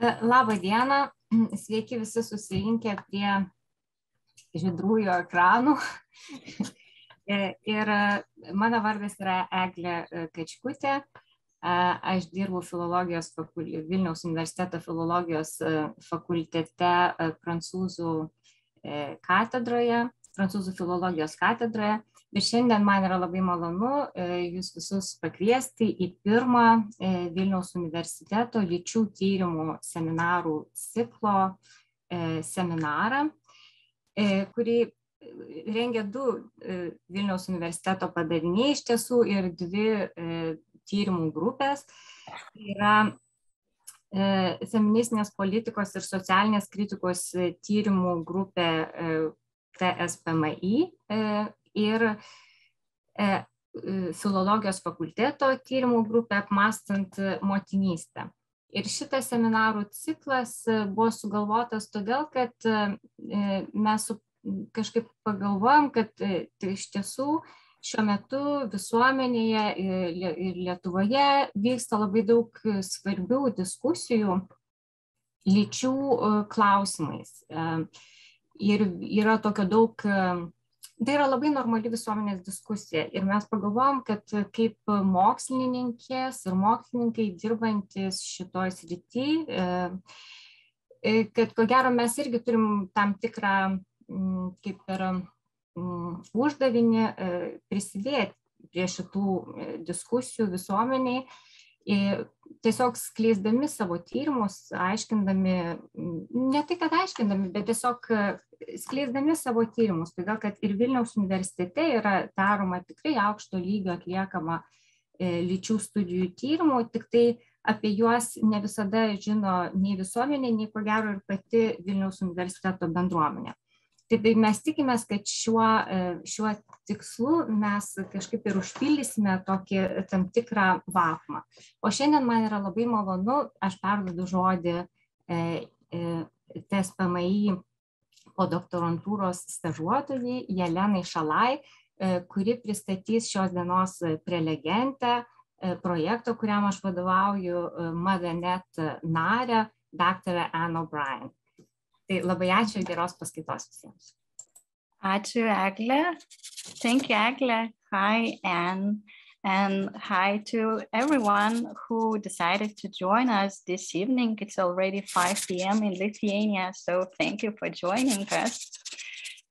Labą dieną, sveiki visi susirinkę prie žydrųjų ekranų. Ir mano vardas yra Eglė Kačkutė. Aš dirbu Vilniaus universiteto filologijos fakultete prancūzų katedroje, prancūzų filologijos katedroje. Ir šiandien man yra labai malonu jūs visus pakviesti į pirmą Vilniaus universiteto lyčių tyrimų seminarų ciklo seminarą, kurį rengia du Vilniaus universiteto padaliniai iš tiesų ir dvi tyrimų grupės. Tai yra feministinės politikos ir socialinės kritikos tyrimų grupė TSPMI ir filologijos fakulteto tyrimų grupė apmąstant motinystę. Ir šitas seminarų ciklas buvo sugalvotas todėl, kad mes kažkaip pagalvojom, kad iš tiesų šiuo metu visuomenėje ir Lietuvoje vyksta labai daug svarbių diskusijų lyčių klausimais. Ir yra tokio daug, tai yra labai normali visuomenės diskusija. Ir mes pagalvojom, kad kaip mokslininkės ir mokslininkai dirbantis šitoj srity, kad ko gero mes irgi turim tam tikrą kaip ir uždavinį prisidėti prie šitų diskusijų visuomeniai, tiesiog skleisdami savo tyrimus, aiškindami, ne tai kad aiškindami, bet tiesiog skleisdami savo tyrimus, todėl kad ir Vilniaus universitete yra daroma tikrai aukšto lygio atliekama lyčių studijų tyrimų, tik tai apie juos ne visada žino nei visuomenė, nei ko gero ir pati Vilniaus universiteto bendruomenė. Tai mes tikimės, kad šiuo tikslu mes kažkaip ir užpildysime tokį tam tikrą vakuumą. O šiandien man yra labai malonu, aš perduodu žodį TSPMI podoktorantūros stažuotojai Jelenai Šalaj, kuri pristatys šios dienos prelegentę projekto, kuriam aš vadovauju, Moterys narę, daktarę Anne O'Brien. Tai labai ačiū ir geros paskaitos visiems. Ačiū, Eglė. Thank you, Eglė. Hi, Anne. And hi to everyone who decided to join us this evening. It's already 5 p.m. in Lithuania, so thank you for joining us.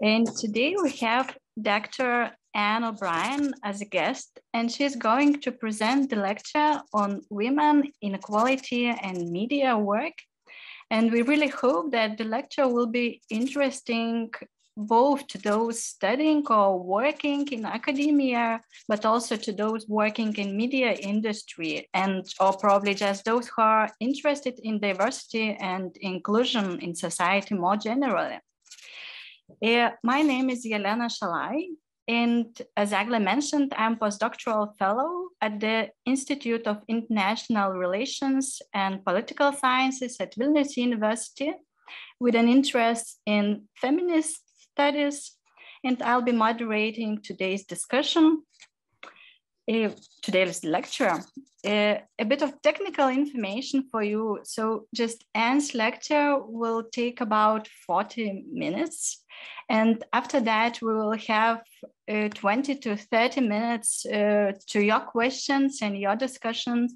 And today we have Dr. Anne O'Brien as a guest, and she's going to present the lecture on women, inequality, and media work. And we really hope that the lecture will be interesting both to those studying or working in academia, but also to those working in media industry, and or probably just those who are interested in diversity and inclusion in society more generally. My name is Jelena Šalaj, and as Eglė mentioned, I'm postdoctoral fellow at the Institute of International Relations and Political Sciences at Vilnius University with an interest in feminist studies, and I'll be moderating today's discussion, today's lecture. A bit of technical information for you. So just Anne's lecture will take about 40 minutes. And after that, we will have 20 to 30 minutes to your questions and your discussion.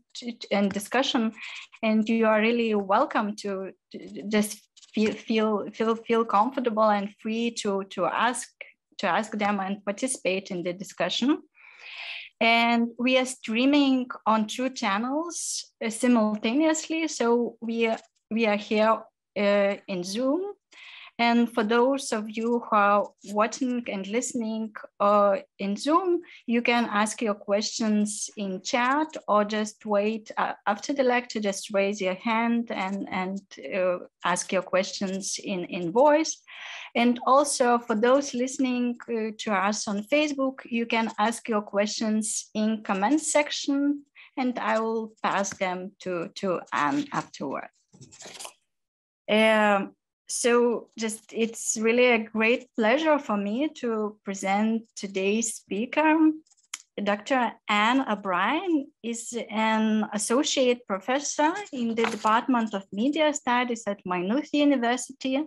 And you are really welcome to just feel comfortable and free to ask them and participate in the discussion. And we are streaming on 2 channels simultaneously. So we are here in Zoom. And for those of you who are watching and listening in Zoom, you can ask your questions in chat or just wait after the lecture, just raise your hand and ask your questions in voice. And also for those listening to us on Facebook, you can ask your questions in comment section and I will pass them to Anne afterward. So it's really a great pleasure for me to present today's speaker. Dr. Anne O'Brien is an associate professor in the Department of Media Studies at Maynooth University,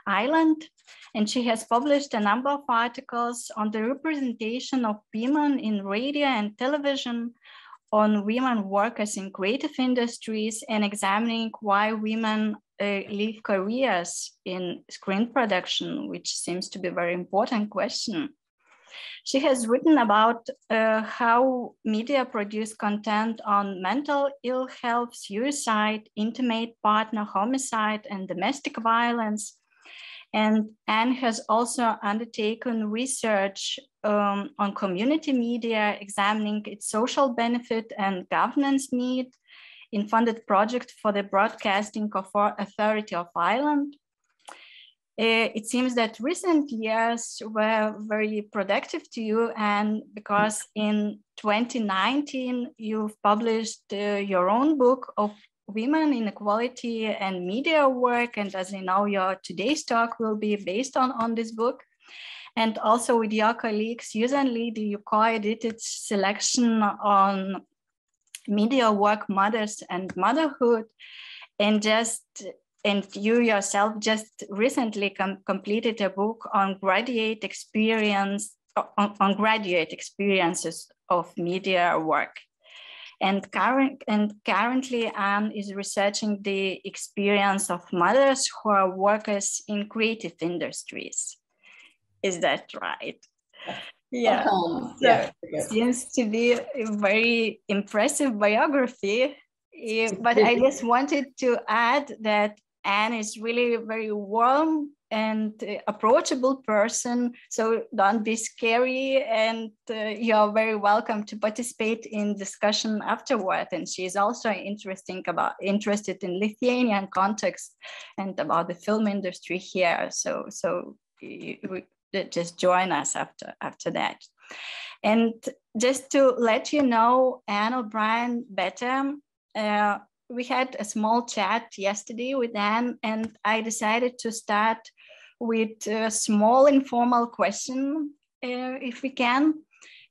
Ireland, and she has published a number of articles on the representation of women in radio and television, on women workers in creative industries, and examining why women leave careers in screen production, which seems to be a very important question. She has written about how media produce content on mental ill health, suicide, intimate partner homicide, and domestic violence. And Anne has also undertaken research on community media, examining its social benefit and governance need in funded project for the Broadcasting Authority of Ireland. It seems that recent years were very productive to you, and because in 2019, you've published your own book of Women, Inequality and Media Work. And as you know, your today's talk will be based on this book. And also with your colleague, Susan Lee, you co-edited selection on media work, mothers and motherhood. And you yourself just recently completed a book on graduate experiences of media work. And currently, Anne is researching the experience of mothers who are workers in creative industries. Is that right? Yeah. Yeah. Seems to be a very impressive biography. But I just wanted to add that Anne is really a very warm and approachable person, so don't be scary, and you're very welcome to participate in discussion afterward. And she is also interested in Lithuanian context and about the film industry here. So you just join us after that. And just to let you know Anne O'Brien better, we had a small chat yesterday with Anne, and I decided to start with a small informal question, if we can,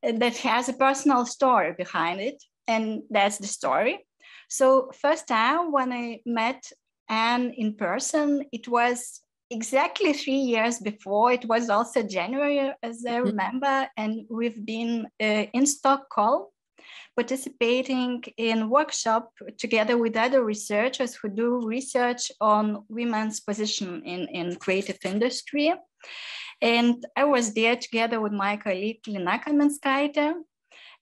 that has a personal story behind it. And that's the story. So first time when I met Anne in person, it was exactly 3 years before. It was also January, as I remember. And we've been in Stockholm, participating in workshop together with other researchers who do research on women's position in creative industry. And I was there together with my colleague, Paskaita.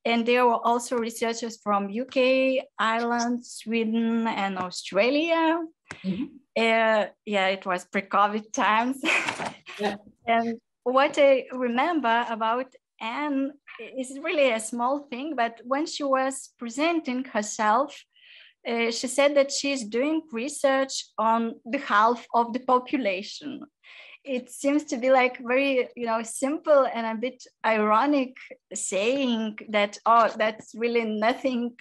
And there were also researchers from UK, Ireland, Sweden, and Australia. It was pre-COVID times. Yeah. And what I remember about Anne is really a small thing, but when she was presenting herself, she said that she's doing research on behalf of the population. It seems to be like very, simple and a bit ironic saying that, oh, that's really nothing,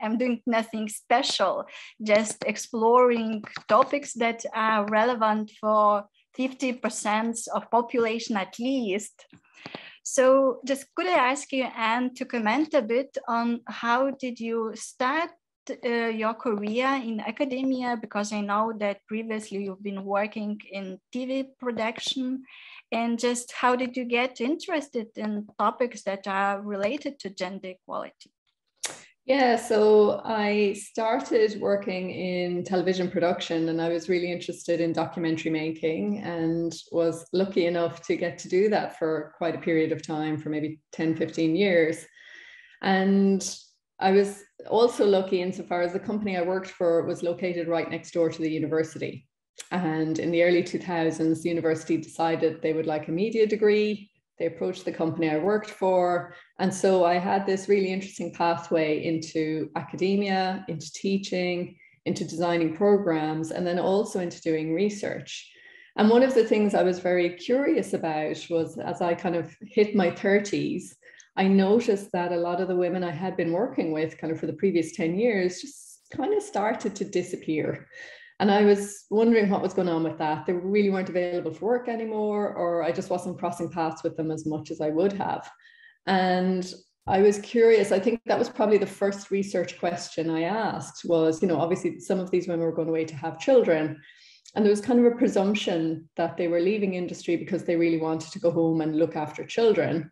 I'm doing nothing special, just exploring topics that are relevant for 50% of population at least. So just could I ask you, Anne, to comment a bit on how did you start your career in academia? Because I know that previously you've been working in TV production, and just how did you get interested in topics that are related to gender equality? Yeah, so I started working in television production, and I was really interested in documentary making and was lucky enough to get to do that for quite a period of time, for maybe 10, 15 years. And I was also lucky insofar as the company I worked for was located right next door to the university. And in the early 2000s, the university decided they would like a media degree. They approached the company I worked for. And so I had this really interesting pathway into academia, into teaching, into designing programs, and then also into doing research. And one of the things I was very curious about was, as I kind of hit my 30s, I noticed that a lot of the women I had been working with kind of for the previous 10 years just kind of started to disappear. And I was wondering what was going on with that. They really weren't available for work anymore, or I just wasn't crossing paths with them as much as I would have. And I was curious. I think that was probably the first research question I asked was, obviously some of these women were going away to have children. And there was kind of a presumption that they were leaving industry because they really wanted to go home and look after children.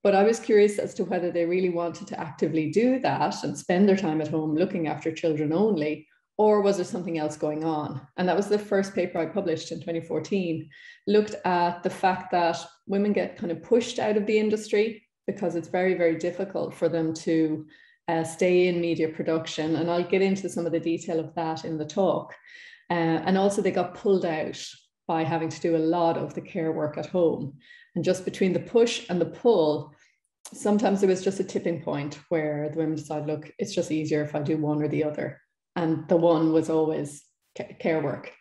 But I was curious as to whether they really wanted to actively do that and spend their time at home looking after children only, or was there something else going on? And that was the first paper I published in 2014, looked at the fact that women get kind of pushed out of the industry because it's very, very difficult for them to stay in media production. And I'll get into some of the detail of that in the talk. And also they got pulled out by having to do a lot of the care work at home. And just between the push and the pull, sometimes there was just a tipping point where the women decided, look, it's just easier if I do one or the other. And the one was always care work.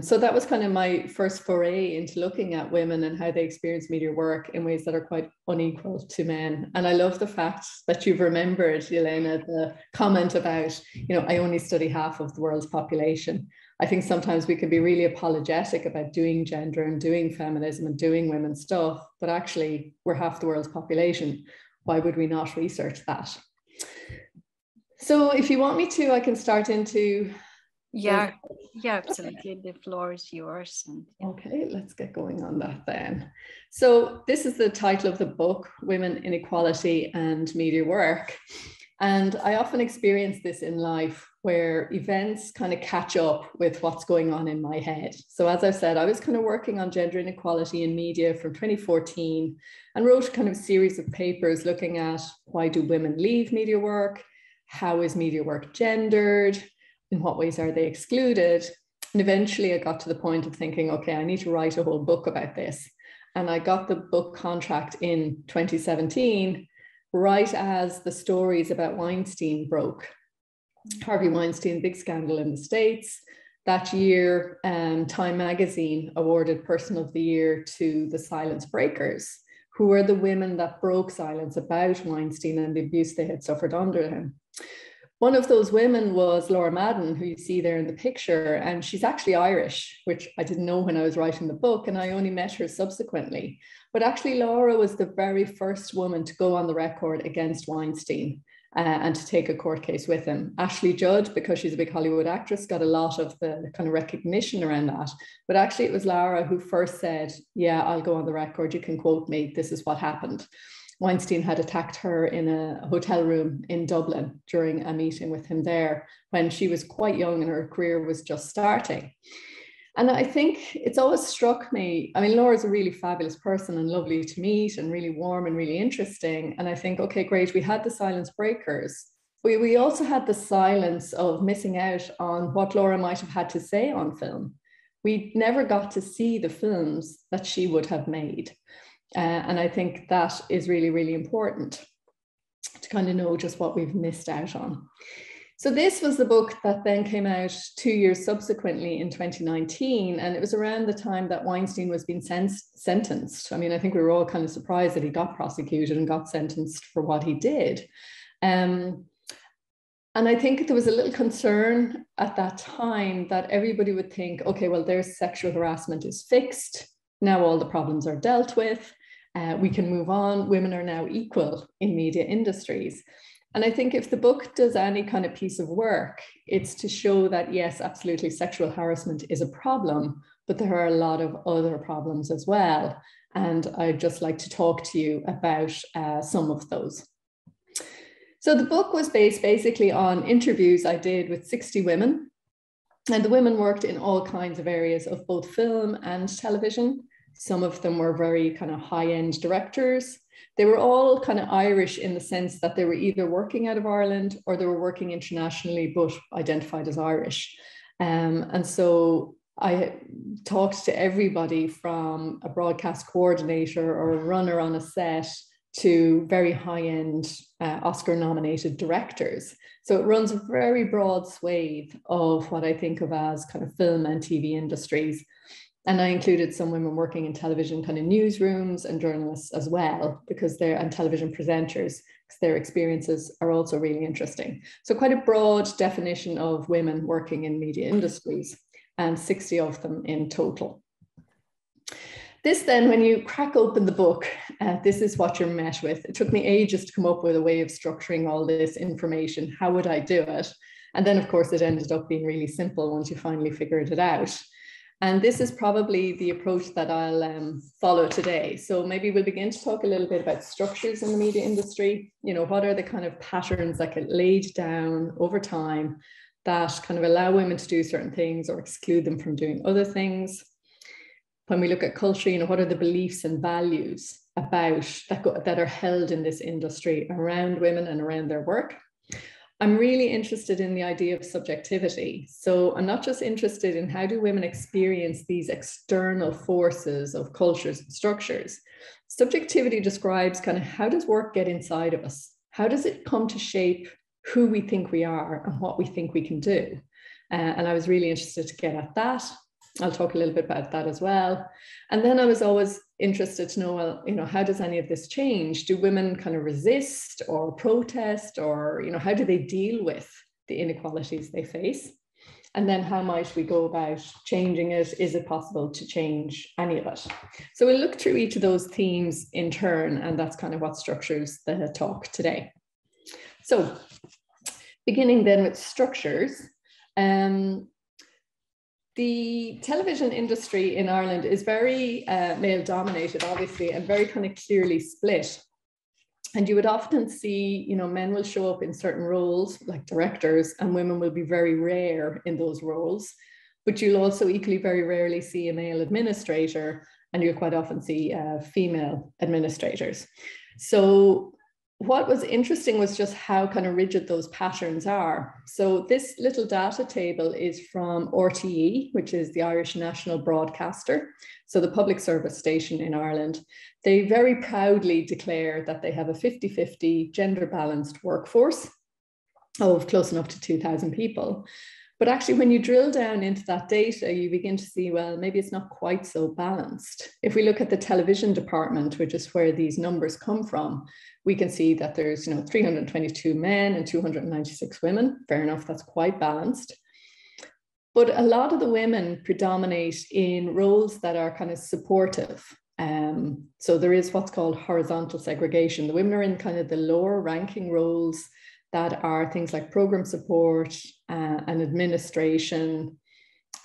So that was kind of my first foray into looking at women and how they experience media work in ways that are quite unequal to men. And I love the fact that you've remembered, Jelena, the comment about, I only study half of the world's population. I think sometimes we can be really apologetic about doing gender and doing feminism and doing women's stuff, but actually we're half the world's population. Why would we not research that? So if you want me to, I can start into... Yeah, absolutely. The floor is yours. Okay, let's get going on that then. So this is the title of the book, Women, Inequality and Media Work. And I often experience this in life where events kind of catch up with what's going on in my head. So as I've said, I was kind of working on gender inequality in media from 2014 and wrote kind of a series of papers looking at why do women leave media work? How is media work gendered? In what ways are they excluded? And eventually I got to the point of thinking, okay, I need to write a whole book about this. And I got the book contract in 2017, right as the stories about Weinstein broke. Harvey Weinstein, big scandal in the States. That year, Time magazine awarded Person of the Year to the Silence Breakers, who were the women that broke silence about Weinstein and the abuse they had suffered under him. One of those women was Laura Madden, who you see there in the picture, and she's actually Irish, which I didn't know when I was writing the book, and I only met her subsequently. But actually, Laura was the very first woman to go on the record against Weinstein and to take a court case with him. Ashley Judd, because she's a big Hollywood actress, got a lot of the kind of recognition around that. But actually, it was Laura who first said, yeah, I'll go on the record, you can quote me, this is what happened. Weinstein had attacked her in a hotel room in Dublin during a meeting with him there when she was quite young and her career was just starting. And I think it's always struck me, I mean, Laura's a really fabulous person and lovely to meet and really warm and really interesting. And I think, okay, great, we had the silence breakers. We also had the silence of missing out on what Laura might have had to say on film. We never got to see the films that she would have made. And I think that is really, really important to kind of know just what we've missed out on. So this was the book that then came out 2 years subsequently in 2019. And it was around the time that Weinstein was being sentenced. I mean, I think we were all kind of surprised that he got prosecuted and got sentenced for what he did. And I think there was a little concern at that time that everybody would think, okay, well, their sexual harassment is fixed. Now all the problems are dealt with. We can move on. Women are now equal in media industries. And I think if the book does any kind of piece of work, it's to show that, yes, absolutely, sexual harassment is a problem, but there are a lot of other problems as well. And I'd just like to talk to you about some of those. So the book was based basically on interviews I did with 60 women. And the women worked in all kinds of areas of both film and television. Some of them were very kind of high-end directors. They were all kind of Irish in the sense that they were either working out of Ireland or they were working internationally, but identified as Irish. And so I talked to everybody from a broadcast coordinator or a runner on a set to very high-end Oscar-nominated directors. So it runs a very broad swathe of what I think of as kind of film and TV industries. And I included some women working in television kind of newsrooms and journalists as well, because they're, and television presenters, because their experiences are also really interesting. So quite a broad definition of women working in media industries, and 60 of them in total. This then, when you crack open the book, this is what you're met with. It took me ages to come up with a way of structuring all this information. How would I do it? And then, of course, it ended up being really simple once you finally figured it out. And this is probably the approach that I'll follow today. So maybe we'll begin to talk a little bit about structures in the media industry. You know, what are the kind of patterns that get laid down over time that kind of allow women to do certain things or exclude them from doing other things? When we look at culture, you know, what are the beliefs and values about that are held in this industry around women and around their work? I'm really interested in the idea of subjectivity. So I'm not just interested in how do women experience these external forces of cultures and structures. Subjectivity describes kind of how does work get inside of us? How does it come to shape who we think we are and what we think we can do? And I was really interested to get at that. I'll talk a little bit about that as well. And then I was always interested to know, well, you know, how does any of this change? Do women kind of resist or protest, or, you know, how do they deal with the inequalities they face? And then how might we go about changing it? Is it possible to change any of it? So we'll look through each of those themes in turn, and that's kind of what structures the talk today. So beginning then with structures, the television industry in Ireland is very male dominated, obviously, and very kind of clearly split. And you would often see, you know, men will show up in certain roles like directors, and women will be very rare in those roles. But you'll also equally very rarely see a male administrator, and you'll quite often see female administrators. So what was interesting was just how kind of rigid those patterns are. So this little data table is from RTE, which is the Irish National Broadcaster, so the public service station in Ireland. They very proudly declare that they have a 50-50 gender balanced workforce of close enough to 2,000 people. But actually, when you drill down into that data, you begin to see, well, maybe it's not quite so balanced. If we look at the television department, which is where these numbers come from, we can see that there's, you know, 322 men and 296 women. Fair enough, that's quite balanced. But a lot of the women predominate in roles that are kind of supportive. So there is what's called horizontal segregation. The women are in kind of the lower ranking roles that are things like program support and administration,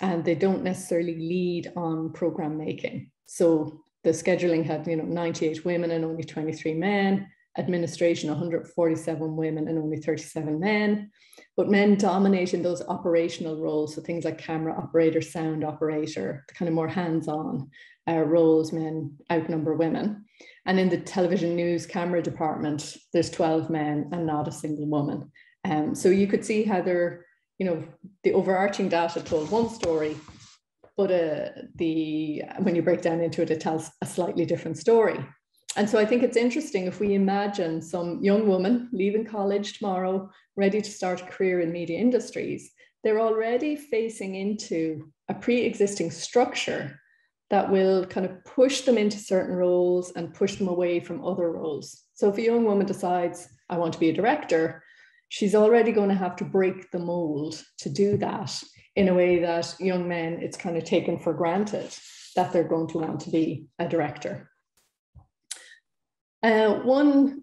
and they don't necessarily lead on program making. So the scheduling had, you know, 98 women and only 23 men, administration 147 women and only 37 men, but men dominate in those operational roles. So things like camera operator, sound operator, the kind of more hands-on roles, men outnumber women. And in the television news camera department, there's 12 men and not a single woman. So you could see how they're, you know, the overarching data told one story, but when you break down into it, it tells a slightly different story. And so I think it's interesting if we imagine some young woman leaving college tomorrow, ready to start a career in media industries, they're already facing into a pre-existing structure that will kind of push them into certain roles and push them away from other roles. So if a young woman decides, I want to be a director, she's already going to have to break the mold to do that in a way that young men, it's kind of taken for granted that they're going to want to be a director. One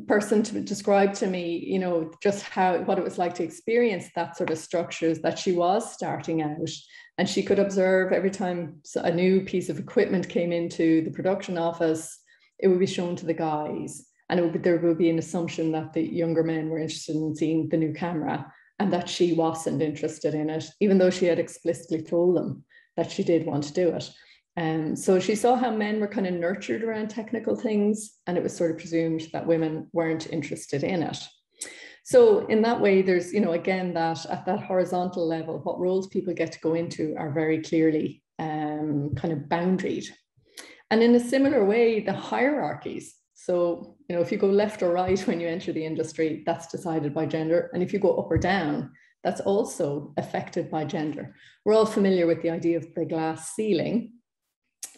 person to describe to me, you know, just what it was like to experience that sort of structures, that she was starting out and she could observe every time a new piece of equipment came into the production office, it would be shown to the guys, and there would be an assumption that the younger men were interested in seeing the new camera and that she wasn't interested in it, even though she had explicitly told them that she did want to do it. So she saw how men were kind of nurtured around technical things, and it was sort of presumed that women weren't interested in it. So in that way, there's, you know, again, that at that horizontal level, what roles people get to go into are very clearly kind of boundaried. And in a similar way, the hierarchies. So, you know, if you go left or right when you enter the industry, that's decided by gender. And if you go up or down, that's also affected by gender. We're all familiar with the idea of the glass ceiling,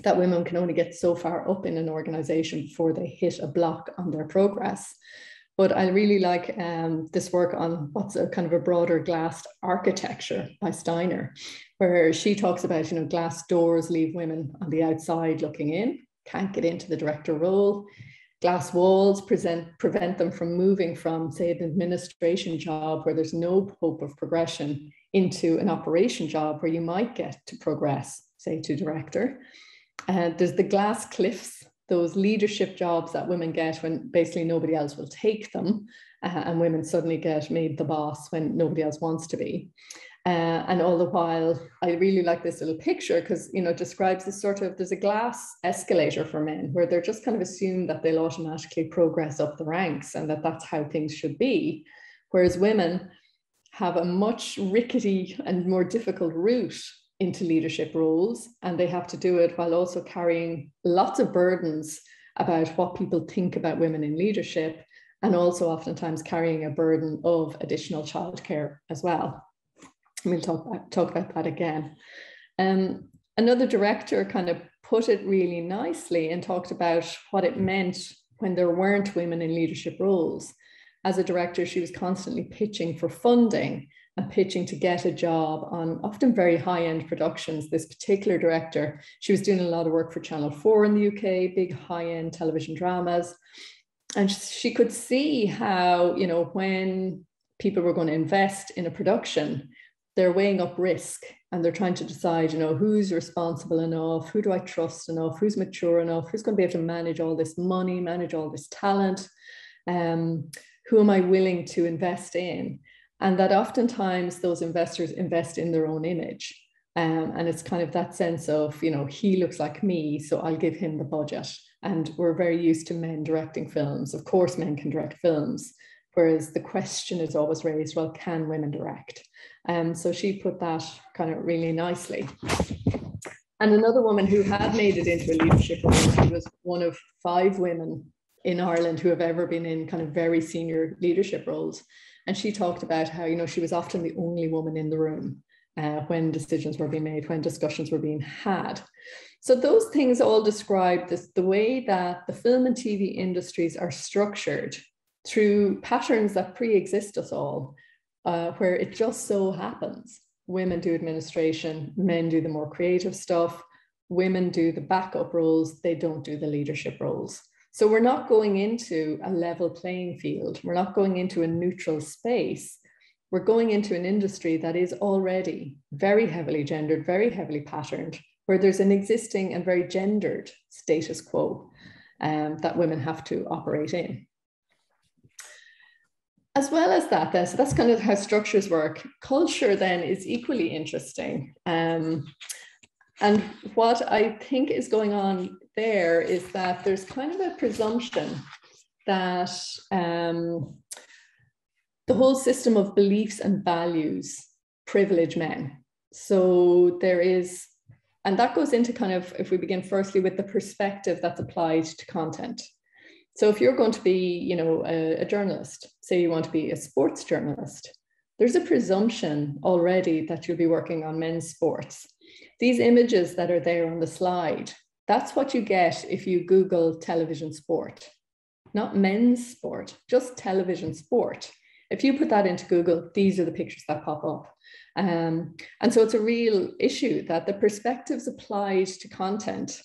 that women can only get so far up in an organization before they hit a block on their progress. But I really like this work on what's a kind of a broader glass architecture by Steiner, where she talks about, you know, glass doors leave women on the outside looking in, can't get into the director role. Glass walls prevent them from moving from, say, an administration job where there's no hope of progression into an operation job where you might get to progress, say, to director. There's the glass cliffs, those leadership jobs that women get when basically nobody else will take them, and women suddenly get made the boss when nobody else wants to be. And all the while, I really like this little picture because, you know, it describes this sort of, there's a glass escalator for men where they're just kind of assumed that they'll automatically progress up the ranks and that that's how things should be. Whereas women have a much rickety and more difficult route into leadership roles, and they have to do it while also carrying lots of burdens about what people think about women in leadership, and also oftentimes carrying a burden of additional childcare as well. We'll talk about that again. Another director kind of put it really nicely and talked about what it meant when there weren't women in leadership roles. As a director, she was constantly pitching for funding and pitching to get a job on often very high-end productions. This particular director, she was doing a lot of work for Channel 4 in the UK, big high-end television dramas. And she could see how, you know, when people were going to invest in a production, they're weighing up risk and they're trying to decide, you know, who's responsible enough, who do I trust enough, who's mature enough, who's going to be able to manage all this money, manage all this talent, who am I willing to invest in? And that oftentimes those investors invest in their own image. And it's kind of that sense of, you know, he looks like me, so I'll give him the budget. And we're very used to men directing films. Of course, men can direct films, whereas the question is always raised, well, can women direct? So she put that kind of really nicely. And another woman who had made it into a leadership role, she was one of 5 women in Ireland who have ever been in kind of very senior leadership roles. And she talked about how, you know, she was often the only woman in the room when decisions were being made, when discussions were being had. So those things all describe this, the way that the film and TV industries are structured through patterns that pre-exist us all, where it just so happens women do administration, men do the more creative stuff, women do the backup roles, they don't do the leadership roles. So we're not going into a level playing field. We're not going into a neutral space. We're going into an industry that is already very heavily gendered, very heavily patterned, where there's an existing and very gendered status quo that women have to operate in. As well as that, then, so that's kind of how structures work. Culture then is equally interesting. And what I think is going on there is that there's kind of a presumption that the whole system of beliefs and values privilege men. So there is, and that goes into kind of, if we begin firstly with the perspective that's applied to content. So if you're going to be, you know, a journalist, say you want to be a sports journalist, there's a presumption already that you'll be working on men's sports. These images that are there on the slide, that's what you get if you Google television sport, not men's sport, just television sport. If you put that into Google, these are the pictures that pop up. And so it's a real issue that the perspectives applied to content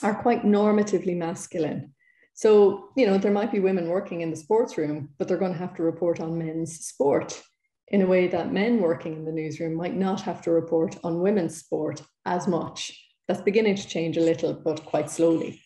are quite normatively masculine. So, you know, there might be women working in the sports room, but they're going to have to report on men's sport in a way that men working in the newsroom might not have to report on women's sport as much. That's beginning to change a little, but quite slowly.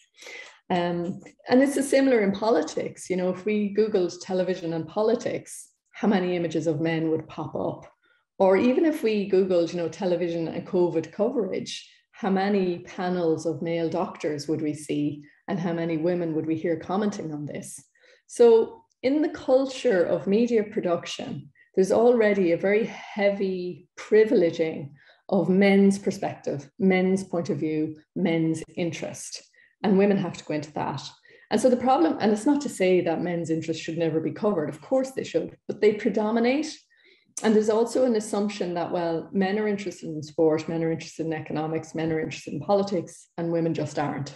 And it's a similar in politics. You know, if we Googled television and politics, how many images of men would pop up? Or even if we Googled, you know, television and COVID coverage, how many panels of male doctors would we see? And how many women would we hear commenting on this? So in the culture of media production, there's already a very heavy privileging of men's perspective, men's point of view, men's interest, and women have to go into that. And so the problem, and it's not to say that men's interests should never be covered, of course they should, but they predominate. And there's also an assumption that, well, men are interested in sport, men are interested in economics, men are interested in politics, and women just aren't.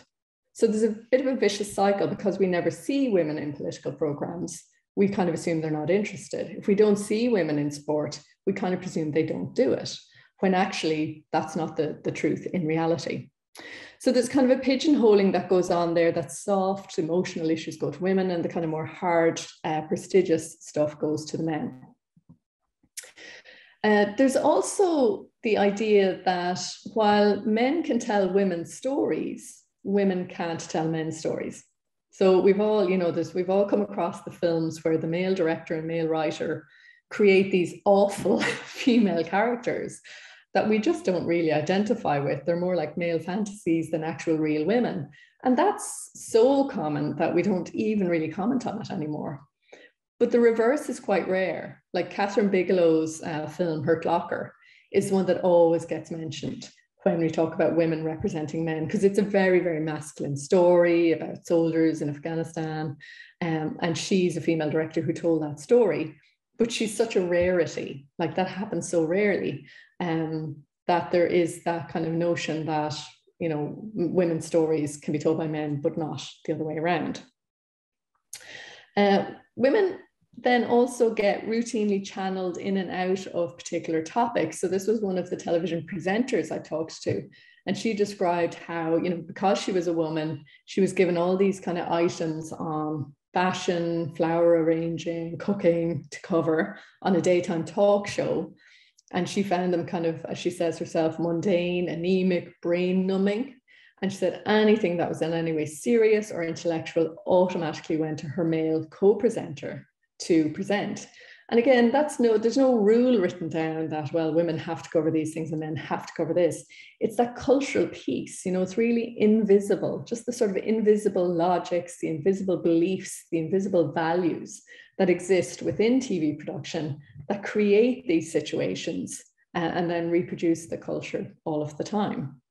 So there's a bit of a vicious cycle because we never see women in political programs. we kind of assume they're not interested. If we don't see women in sport, we kind of presume they don't do it, when actually that's not the truth in reality. So there's kind of a pigeonholing that goes on there, that soft emotional issues go to women and the kind of more hard, prestigious stuff goes to the men. There's also the idea that while men can tell women's stories, women can't tell men's stories. So we've all, we've all come across the films where the male director and male writer create these awful female characters that we just don't really identify with. They're more like male fantasies than actual real women. And that's so common that we don't even really comment on it anymore. But the reverse is quite rare. Like Catherine Bigelow's film, Hurt Locker, is one that always gets mentioned when we talk about women representing men, because it's a very, very masculine story about soldiers in Afghanistan. And she's a female director who told that story. But she's such a rarity, like that happens so rarely, that there is that kind of notion that, women's stories can be told by men, but not the other way around. Women then also get routinely channeled in and out of particular topics. So this was one of the television presenters I talked to, and she described how, because she was a woman, she was given all these kind of items on fashion, flower arranging, cooking to cover on a daytime talk show. And she found them kind of, as she says herself, mundane, anemic, brain numbing. And she said anything that was in any way serious or intellectual automatically went to her male co-presenter to present. And again, there's no rule written down that, well, women have to cover these things and men have to cover this. It's that cultural piece, it's really invisible, just the sort of invisible logics, the invisible beliefs, the invisible values that exist within TV production that create these situations and then reproduce the culture all of the time.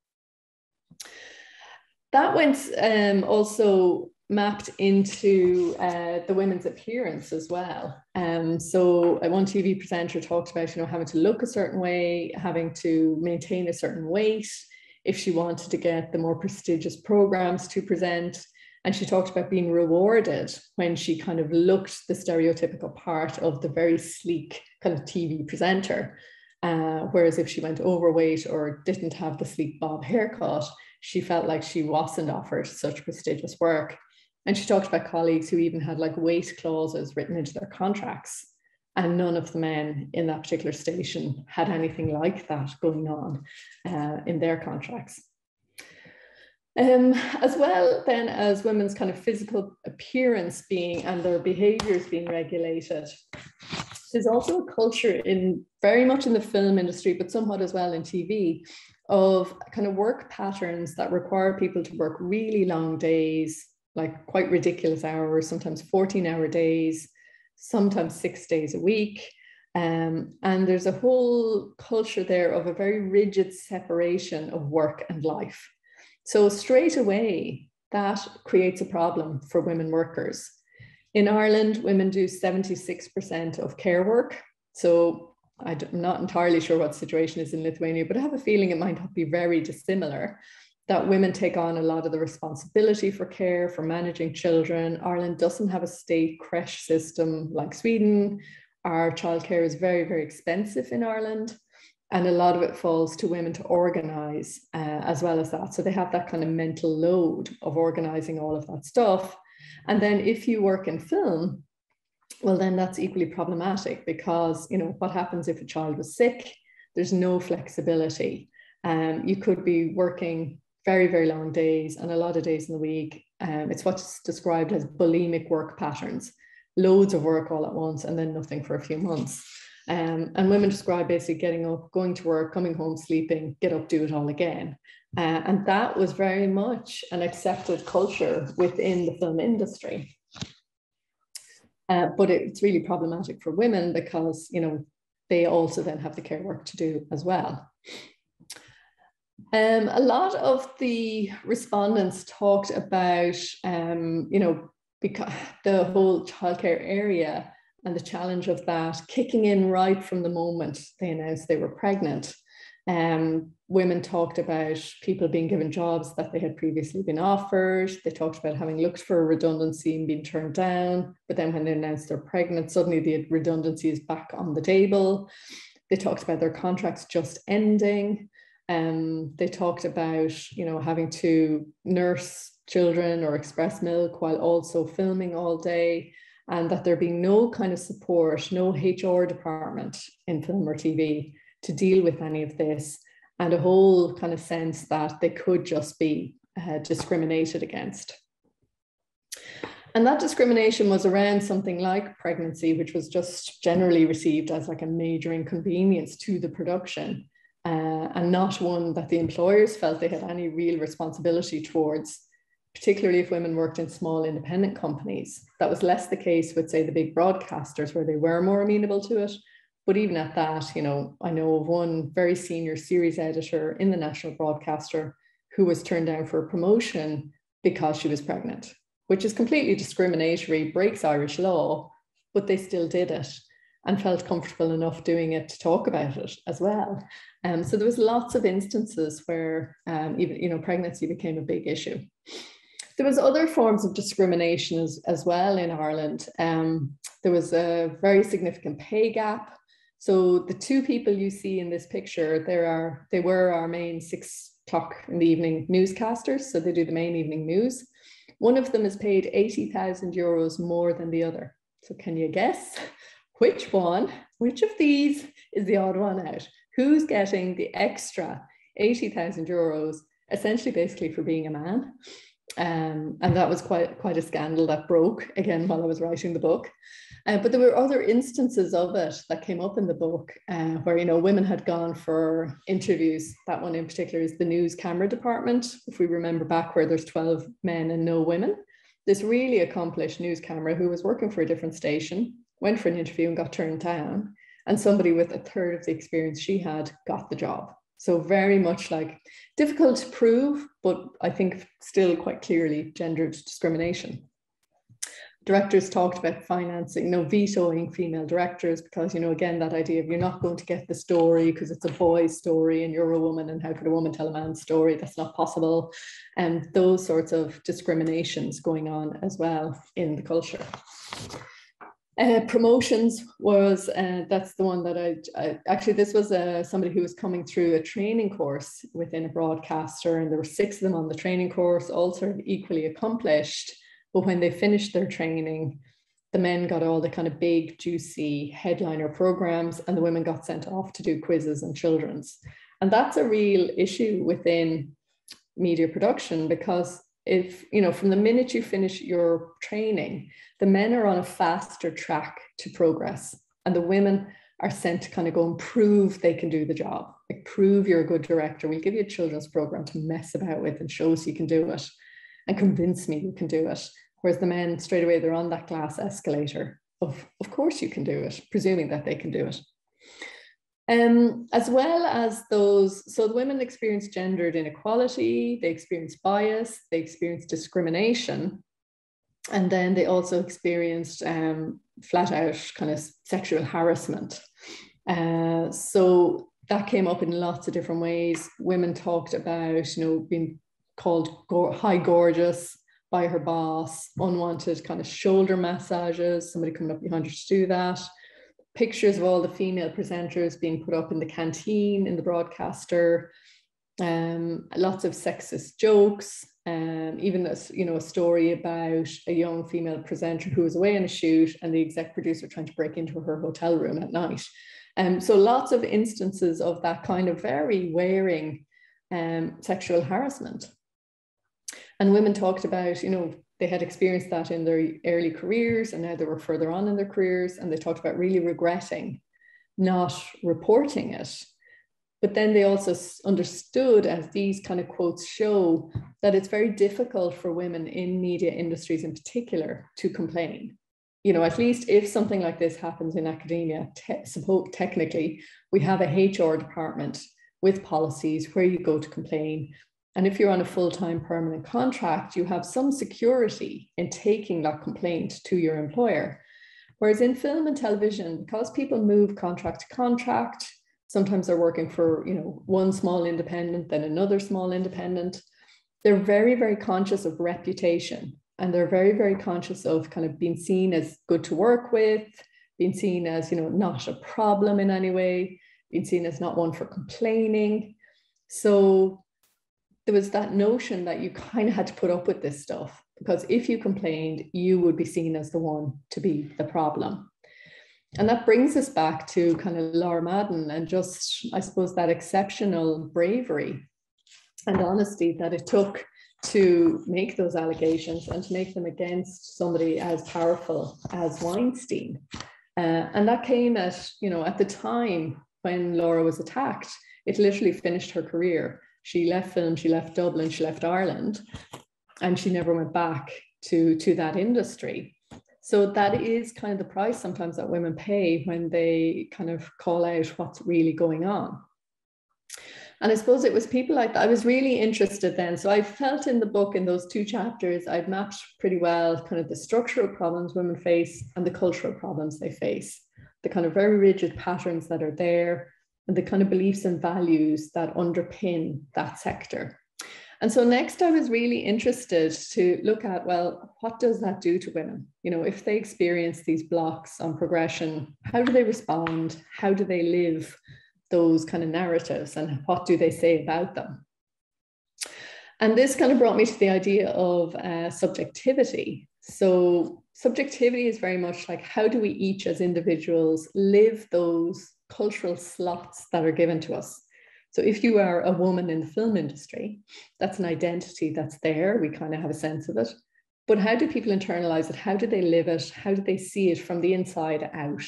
That went also mapped into the women's appearance as well. So one TV presenter talked about, having to look a certain way, having to maintain a certain weight if she wanted to get the more prestigious programs to present. And she talked about being rewarded when she kind of looked the stereotypical part of the very sleek kind of TV presenter. Whereas if she went overweight or didn't have the sleek bob haircut, she felt like she wasn't offered such prestigious work. And she talked about colleagues who even had like weight clauses written into their contracts. And none of the men in that particular station had anything like that going on in their contracts. As well then as women's kind of physical appearance and their behaviors being regulated, there's also a culture very much in the film industry, but somewhat as well in TV, of kind of work patterns that require people to work really long days, like quite ridiculous hours, sometimes 14-hour days, sometimes 6 days a week. And there's a whole culture there of a very rigid separation of work and life. So straight away, that creates a problem for women workers. In Ireland, women do 76% of care work. So I'm not entirely sure what the situation is in Lithuania, but I have a feeling it might not be very dissimilar, that women take on a lot of the responsibility for care, for managing children. Ireland doesn't have a state creche system like Sweden. Our childcare is very, very expensive in Ireland. And a lot of it falls to women to organize as well as that. So they have that kind of mental load of organizing all of that stuff. And then if you work in film, well, then that's equally problematic because, what happens if a child was sick? There's no flexibility. You could be working very, very long days and a lot of days in the week. It's what's described as bulimic work patterns, loads of work all at once and then nothing for a few months. And women describe basically getting up, going to work, coming home, sleeping, get up, do it all again. And that was very much an accepted culture within the film industry. But it's really problematic for women because, they also then have the care work to do as well. A lot of the respondents talked about, because the whole childcare area and the challenge of that kicking in right from the moment they announced they were pregnant. Women talked about people being given jobs that they had previously been offered. They talked about having looked for a redundancy and been turned down, but then when they announced they're pregnant, suddenly the redundancy is back on the table. They talked about their contracts just ending. They talked about, having to nurse children or express milk while also filming all day, and that there being no kind of support, no HR department in film or TV to deal with any of this, and a whole kind of sense that they could just be discriminated against. And that discrimination was around something like pregnancy, which was just generally received as like a major inconvenience to the production, and not one that the employers felt they had any real responsibility towards, particularly if women worked in small independent companies. That was less the case with, say, the big broadcasters, where they were more amenable to it. But even at that, I know of one very senior series editor in the national broadcaster who was turned down for a promotion because she was pregnant, which is completely discriminatory, breaks Irish law, but they still did it and felt comfortable enough doing it to talk about it as well. So there was lots of instances where even, pregnancy became a big issue. There was other forms of discrimination as well in Ireland. There was a very significant pay gap. So the two people you see in this picture, they were our main 6 o'clock in the evening newscasters. So they do the main evening news. One of them is paid 80,000 euros more than the other. So can you guess which of these is the odd one out? Who's getting the extra 80,000 euros, essentially basically for being a man? And that was quite a scandal that broke again while I was writing the book. But there were other instances of it that came up in the book where, women had gone for interviews. That one in particular is the news camera department. If we remember back, where there's 12 men and no women, this really accomplished news camera who was working for a different station went for an interview and got turned down. And somebody with a third of the experience she had got the job. So very much like difficult to prove, but I think still quite clearly gendered discrimination. Directors talked about financing, vetoing female directors because, again, that idea of you're not going to get the story because it's a boy's story and you're a woman, and how could a woman tell a man's story? That's not possible. And those sorts of discriminations going on as well in the culture. Promotions was, that's the one that I actually, this was somebody who was coming through a training course within a broadcaster, and there were 6 of them on the training course, all sort of equally accomplished. But when they finished their training, the men got all the kind of big, juicy headliner programs, and the women got sent off to do quizzes and children's. And that's a real issue within media production, because if, from the minute you finish your training, the men are on a faster track to progress, and the women are sent to kind of go and prove they can do the job. Like, prove you're a good director. We'll give you a children's program to mess about with and show us you can do it, and convince me you can do it. Whereas the men, straight away, they're on that glass escalator of course you can do it, presuming that they can do it. As well as those, so the women experienced gendered inequality, they experienced bias, they experienced discrimination, and then they also experienced flat out kind of sexual harassment. So that came up in lots of different ways. Women talked about, being called high gorgeous by her boss, unwanted kind of shoulder massages, somebody coming up behind her to do that. Pictures of all the female presenters being put up in the canteen in the broadcaster, lots of sexist jokes, even a story about a young female presenter who was away on a shoot and the exec producer trying to break into her hotel room at night. So lots of instances of that kind of very wearing sexual harassment. And women talked about, they had experienced that in their early careers, and now they were further on in their careers, and they talked about really regretting not reporting it. But then they also understood, as these kind of quotes show, that it's very difficult for women in media industries in particular to complain. At least if something like this happens in academia, technically, we have a HR department with policies where you go to complain. And if you're on a full-time permanent contract, you have some security in taking that complaint to your employer. Whereas in film and television, because people move contract to contract, Sometimes they're working for, you know, one small independent, then another small independent. They're very, very conscious of reputation, and they're very, very conscious of kind of being seen as good to work with, being seen as, you know, not a problem in any way, being seen as not one for complaining. So there was that notion that you kind of had to put up with this stuff, because if you complained, you would be seen as the one to be the problem. And that brings us back to kind of Laura Madden and just, I suppose, that exceptional bravery and honesty that it took to make those allegations and to make them against somebody as powerful as Weinstein. And that came at, you know, at the time when Laura was attacked, it literally finished her career. She left film, she left Dublin, she left Ireland, and she never went back to that industry. So that is kind of the price sometimes that women pay when they kind of call out what's really going on. And I suppose it was people like that. I was really interested then. So I felt in the book, in those 2 chapters, I'd mapped pretty well kind of the structural problems women face and the cultural problems they face, the kind of very rigid patterns that are there, and the kind of beliefs and values that underpin that sector. And so next I was really interested to look at, well, what does that do to women? You know, if they experience these blocks on progression, how do they respond? How do they live those kind of narratives, and what do they say about them? And this kind of brought me to the idea of subjectivity. So subjectivity is very much like, how do we each as individuals live those cultural slots that are given to us? So if you are a woman in the film industry, that's an identity that's there. We kind of have a sense of it. But how do people internalize it? How do they live it? How do they see it from the inside out?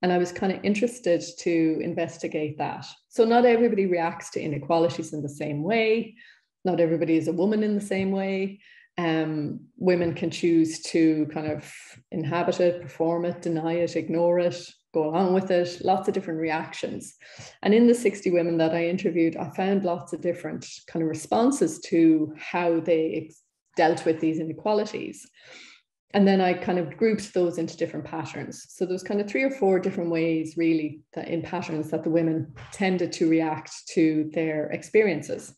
And I was kind of interested to investigate that. So not everybody reacts to inequalities in the same way. Not everybody is a woman in the same way. Women can choose to kind of inhabit it, perform it, deny it, ignore it, go along with it, lots of different reactions. And in the 60 women that I interviewed, I found lots of different kind of responses to how they dealt with these inequalities. And then I kind of grouped those into different patterns. So there's kind of 3 or 4 different ways really that in patterns that the women tended to react to their experiences.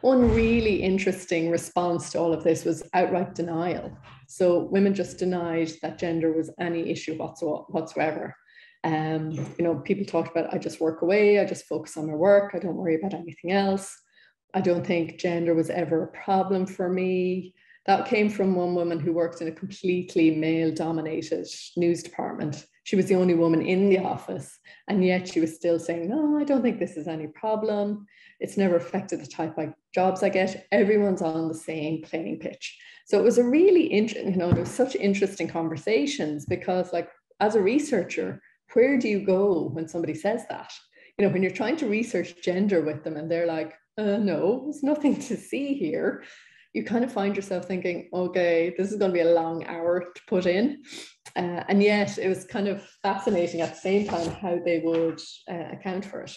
One really interesting response to all of this was outright denial. So women just denied that gender was any issue whatsoever. You know, people talked about, I just work away, I just focus on my work, I don't worry about anything else. I don't think gender was ever a problem for me. That came from one woman who worked in a completely male-dominated news department. She was the only woman in the office, and yet she was still saying, no, I don't think this is any problem. It's never affected the type of jobs I get. Everyone's on the same playing pitch. So it was a really interesting, you know, there was such interesting conversations, because like as a researcher, where do you go when somebody says that? You know, when you're trying to research gender with them and they're like, no, there's nothing to see here. You kind of find yourself thinking, okay, this is going to be a long hour to put in. And yet it was kind of fascinating at the same time how they would account for it.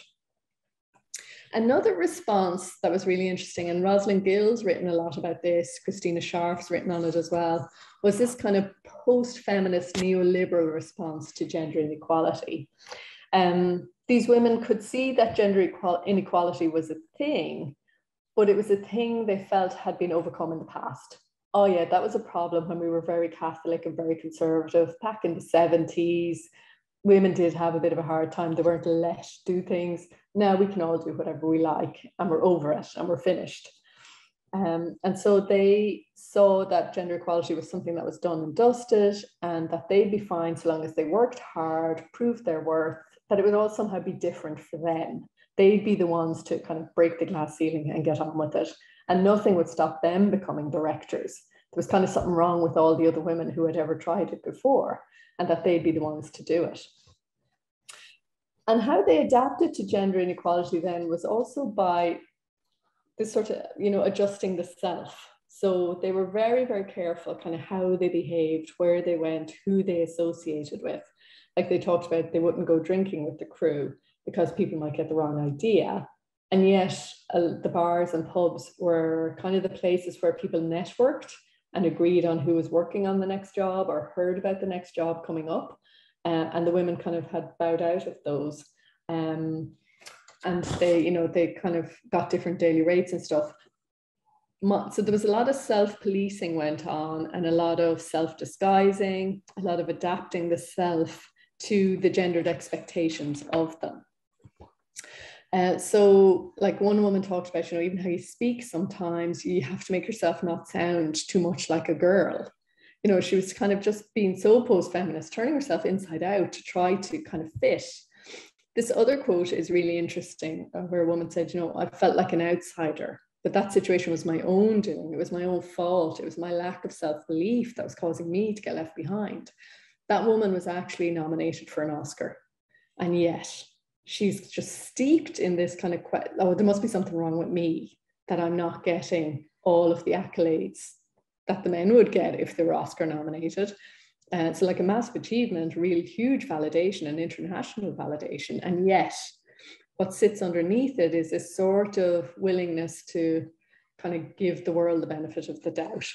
Another response that was really interesting, and Rosalind Gill's written a lot about this, Christina Scharf's written on it as well, was this kind of post-feminist neoliberal response to gender inequality. These women could see that gender inequality was a thing, but it was a thing they felt had been overcome in the past. Oh yeah, that was a problem when we were very Catholic and very conservative back in the 70s. Women did have a bit of a hard time. They weren't let do things. Now we can all do whatever we like, and we're over it and we're finished. And so they saw that gender equality was something that was done and dusted, and that they'd be fine so long as they worked hard, proved their worth, that it would all somehow be different for them. They'd be the ones to kind of break the glass ceiling and get on with it. And nothing would stop them becoming directors. There was kind of something wrong with all the other women who had ever tried it before, and that they'd be the ones to do it. And how they adapted to gender inequality then was also by this sort of, you know, adjusting the self. So they were very, very careful kind of how they behaved, where they went, who they associated with. Like they talked about, they wouldn't go drinking with the crew because people might get the wrong idea. And yet the bars and pubs were kind of the places where people networked and agreed on who was working on the next job or heard about the next job coming up. And the women kind of had bowed out of those. and they, you know, they kind of got different daily rates and stuff. So there was a lot of self-policing went on, and a lot of self-disguising, a lot of adapting the self to the gendered expectations of them. So like one woman talked about, you know, even how you speak, sometimes you have to make yourself not sound too much like a girl. You know, she was kind of just being so post-feminist, turning herself inside out to try to kind of fit. This other quote is really interesting, where a woman said, you know, I felt like an outsider, but that situation was my own doing. It was my own fault. It was my lack of self-belief that was causing me to get left behind. That woman was actually nominated for an Oscar. And yet she's just steeped in this kind of, oh, there must be something wrong with me, that I'm not getting all of the accolades that the men would get if they were Oscar nominated. So like a massive achievement, really huge validation and international validation. And yet what sits underneath it is this sort of willingness to kind of give the world the benefit of the doubt.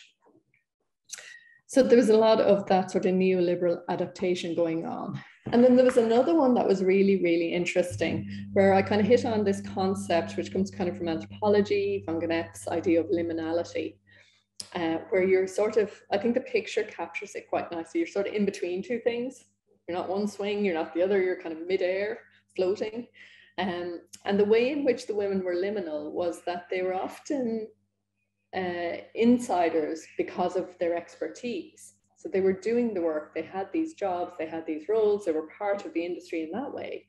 So there was a lot of that sort of neoliberal adaptation going on. And then there was another one that was really, really interesting, where I kind of hit on this concept, which comes kind of from anthropology, von Genep's idea of liminality, where you're sort of, I think the picture captures it quite nicely. You're sort of in between two things. You're not one swing, you're not the other, you're kind of midair, floating. And the way in which the women were liminal was that they were often insiders because of their expertise. So they were doing the work, they had these jobs, they had these roles, they were part of the industry in that way.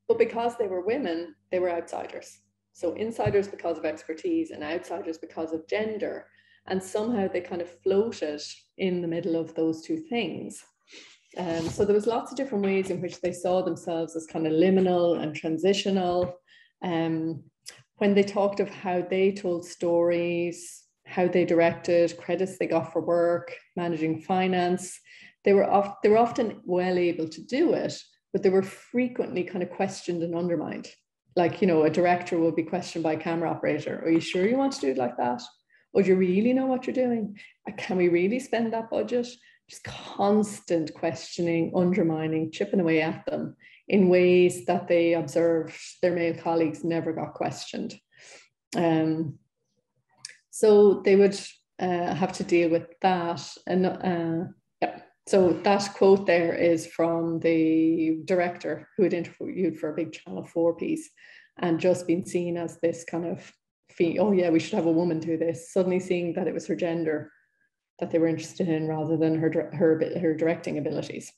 But because they were women, they were outsiders. So insiders because of expertise and outsiders because of gender. And somehow they kind of floated in the middle of those two things. So there was lots of different ways in which they saw themselves as kind of liminal and transitional. When they talked of how they told stories, how they directed, credits they got for work, managing finance, they were often well able to do it, but they were frequently kind of questioned and undermined. Like, you know, a director will be questioned by a camera operator. Are you sure you want to do it like that? Or do you really know what you're doing? Can we really spend that budget? Just constant questioning, undermining, chipping away at them in ways that they observed their male colleagues never got questioned. So they would have to deal with that. And yeah, so that quote there is from the director who had interviewed for a big Channel 4 piece and just been seen as this kind of, oh yeah, we should have a woman do this, suddenly seeing that it was her gender that they were interested in rather than her directing abilities.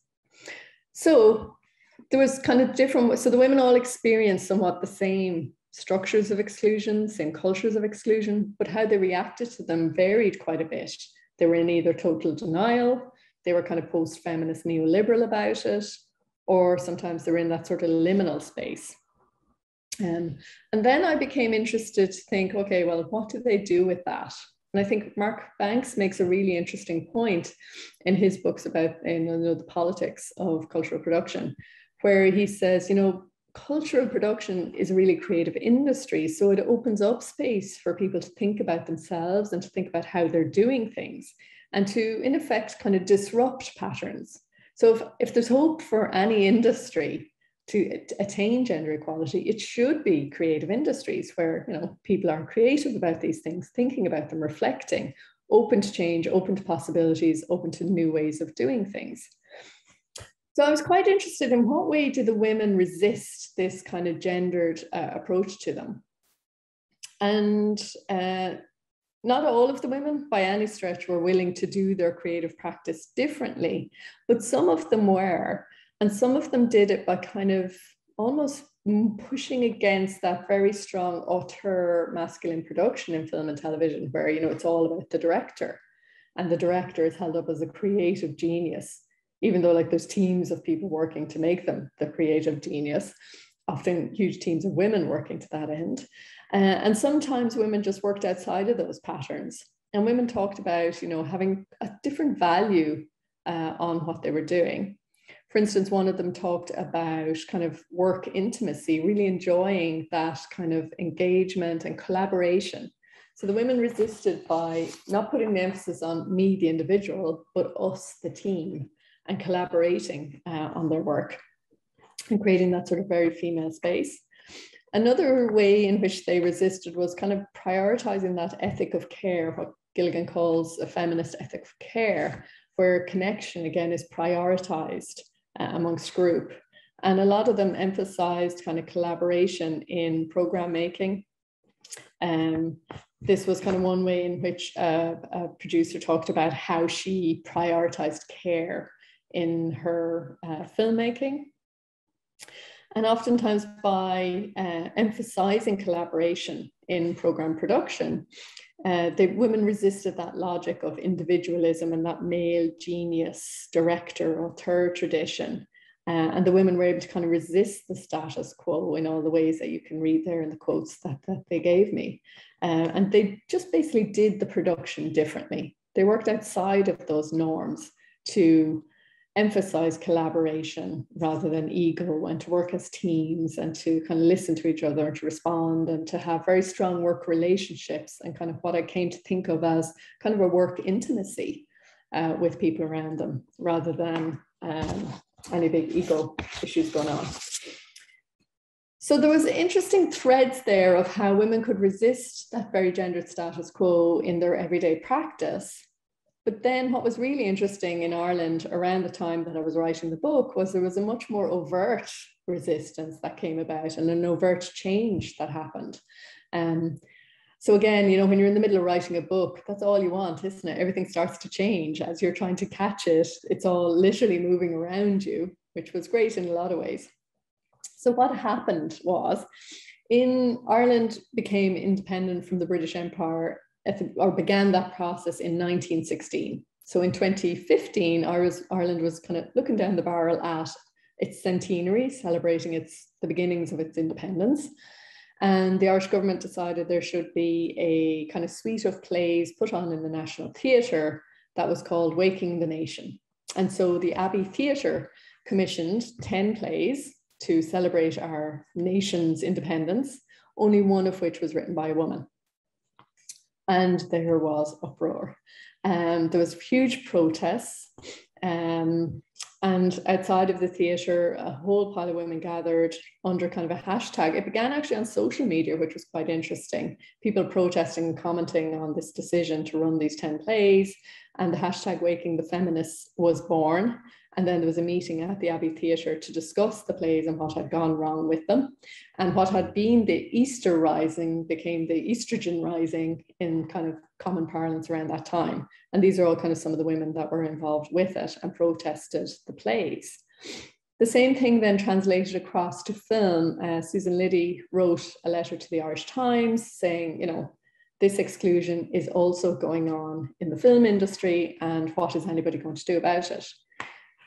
So there was kind of different, so the women all experienced somewhat the same structures of exclusion, same cultures of exclusion, but how they reacted to them varied quite a bit. They were in either total denial, they were kind of post-feminist neoliberal about it, or sometimes they were in that sort of liminal space. And then I became interested to think, okay, well, what do they do with that? And I think Mark Banks makes a really interesting point in his books about the politics of cultural production, where he says, you know, cultural production is a really creative industry. So it opens up space for people to think about themselves and to think about how they're doing things and to, in effect, kind of disrupt patterns. So if there's hope for any industry to attain gender equality, it should be creative industries where, you know, people are creative about these things, thinking about them, reflecting, open to change, open to possibilities, open to new ways of doing things. So I was quite interested in what way do the women resist this kind of gendered approach to them. And not all of the women by any stretch were willing to do their creative practice differently, but some of them were. And some of them did it by kind of almost pushing against that very strong auteur masculine production in film and television, where, you know, it's all about the director. And the director is held up as a creative genius, even though like there's teams of people working to make them the creative genius, often huge teams of women working to that end. And sometimes women just worked outside of those patterns. And women talked about, you know, having a different value on what they were doing. For instance, one of them talked about kind of work intimacy, really enjoying that kind of engagement and collaboration. So the women resisted by not putting the emphasis on me, the individual, but us, the team, and collaborating on their work. and creating that sort of very female space. Another way in which they resisted was kind of prioritizing that ethic of care, what Gilligan calls a feminist ethic of care, where connection again is prioritized amongst group. And a lot of them emphasized kind of collaboration in program making. This was kind of one way in which a producer talked about how she prioritized care in her filmmaking. And oftentimes by emphasizing collaboration in program production, the women resisted that logic of individualism and that male genius director auteur tradition. And the women were able to kind of resist the status quo in all the ways that you can read there in the quotes that they gave me. And they just basically did the production differently. They worked outside of those norms to emphasize collaboration rather than ego, and to work as teams and to kind of listen to each other and to respond and to have very strong work relationships and kind of what I came to think of as kind of a work intimacy with people around them rather than any big ego issues going on. So there was interesting threads there of how women could resist that very gendered status quo in their everyday practice. But then what was really interesting in Ireland around the time that I was writing the book was there was a much more overt resistance that came about and an overt change that happened. So again, you know, when you're in the middle of writing a book, that's all you want, isn't it? Everything starts to change as you're trying to catch it. It's all literally moving around you, which was great in a lot of ways. So what happened was, Ireland became independent from the British Empire, or began that process in 1916. So in 2015, Ireland was kind of looking down the barrel at its centenary, celebrating the beginnings of its independence. And the Irish government decided there should be a kind of suite of plays put on in the National Theatre that was called Waking the Nation. And so the Abbey Theatre commissioned 10 plays to celebrate our nation's independence, only one of which was written by a woman. And there was uproar. There was huge protests. And outside of the theatre, a whole pile of women gathered under kind of a hashtag. It began actually on social media, which was quite interesting. People protesting and commenting on this decision to run these 10 plays. And the hashtag Waking the Feminists was born. And then there was a meeting at the Abbey Theatre to discuss the plays and what had gone wrong with them. And what had been the Easter Rising became the Estrogen Rising in kind of common parlance around that time. And these are all kind of some of the women that were involved with it and protested the plays. The same thing then translated across to film. Susan Liddy wrote a letter to the Irish Times saying, you know, this exclusion is also going on in the film industry, and what is anybody going to do about it?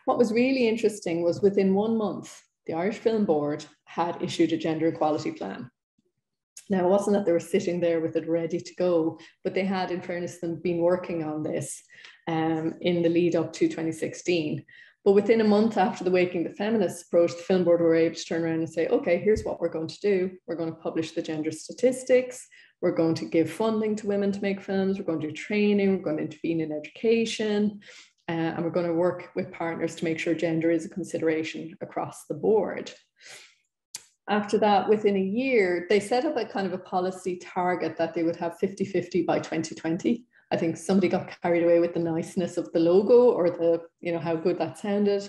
What was really interesting was within 1 month, the Irish Film Board had issued a gender equality plan. Now, it wasn't that they were sitting there with it ready to go, but they had, in fairness to them, been working on this in the lead up to 2016. But within a month after the Waking the Feminists approach, the Film Board were able to turn around and say, okay, here's what we're going to do. We're going to publish the gender statistics. We're going to give funding to women to make films. We're going to do training. We're going to intervene in education. And we're going to work with partners to make sure gender is a consideration across the board. After that, within a year, they set up a kind of a policy target that they would have 50-50 by 2020. I think somebody got carried away with the niceness of the logo or the, you know, how good that sounded.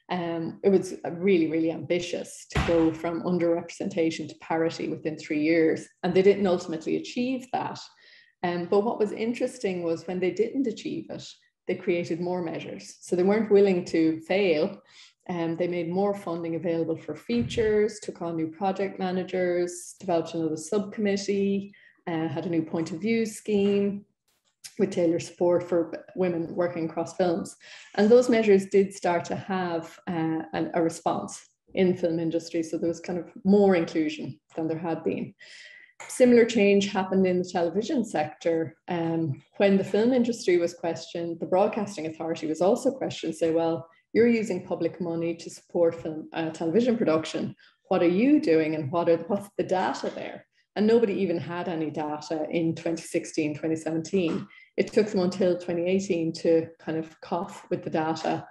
It was really, really ambitious to go from underrepresentation to parity within 3 years. And they didn't ultimately achieve that. But what was interesting was when they didn't achieve it, they created more measures. So they weren't willing to fail. They made more funding available for features, took on new project managers, developed another subcommittee, had a new point of view scheme with tailored support for women working across films. And those measures did start to have a response in film industry. So there was kind of more inclusion than there had been. Similar change happened in the television sector. When the film industry was questioned, the Broadcasting Authority was also questioned, say, well, you're using public money to support film television production. What are you doing and what's the data there? And nobody even had any data in 2016, 2017. It took them until 2018 to kind of cough with the data.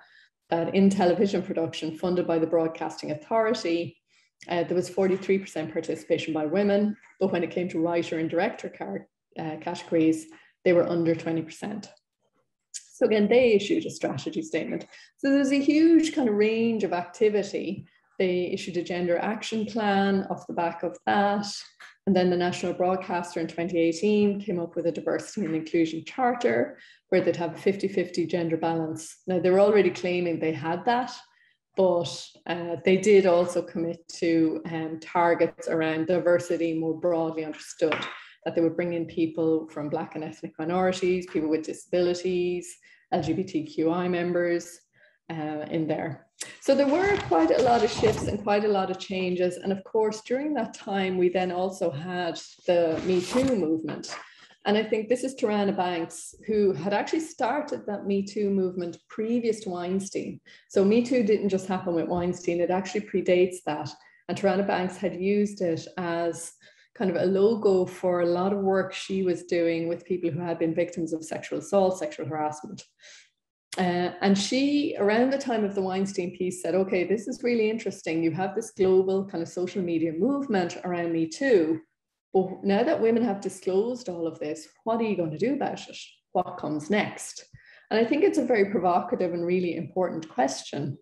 that in television production funded by the Broadcasting Authority, there was 43% participation by women, but when it came to writer and director categories, they were under 20%. So again, they issued a strategy statement. So there's a huge kind of range of activity. They issued a gender action plan off the back of that. And then the National Broadcaster in 2018 came up with a diversity and inclusion charter where they'd have a 50-50 gender balance. Now, they were already claiming they had that, but they did also commit to targets around diversity more broadly understood, that they would bring in people from Black and ethnic minorities, people with disabilities, LGBTQI members in there. So there were quite a lot of shifts and quite a lot of changes. And of course, during that time, we then also had the Me Too movement. And I think this is Tarana Banks, who had actually started that Me Too movement previous to Weinstein. So Me Too didn't just happen with Weinstein, it actually predates that. And Tarana Banks had used it as kind of a logo for a lot of work she was doing with people who had been victims of sexual assault, sexual harassment. And she, around the time of the Weinstein piece, said, okay, this is really interesting. You have this global kind of social media movement around Me Too. But now that women have disclosed all of this, what are you going to do about it? What comes next? And I think it's a very provocative and really important question.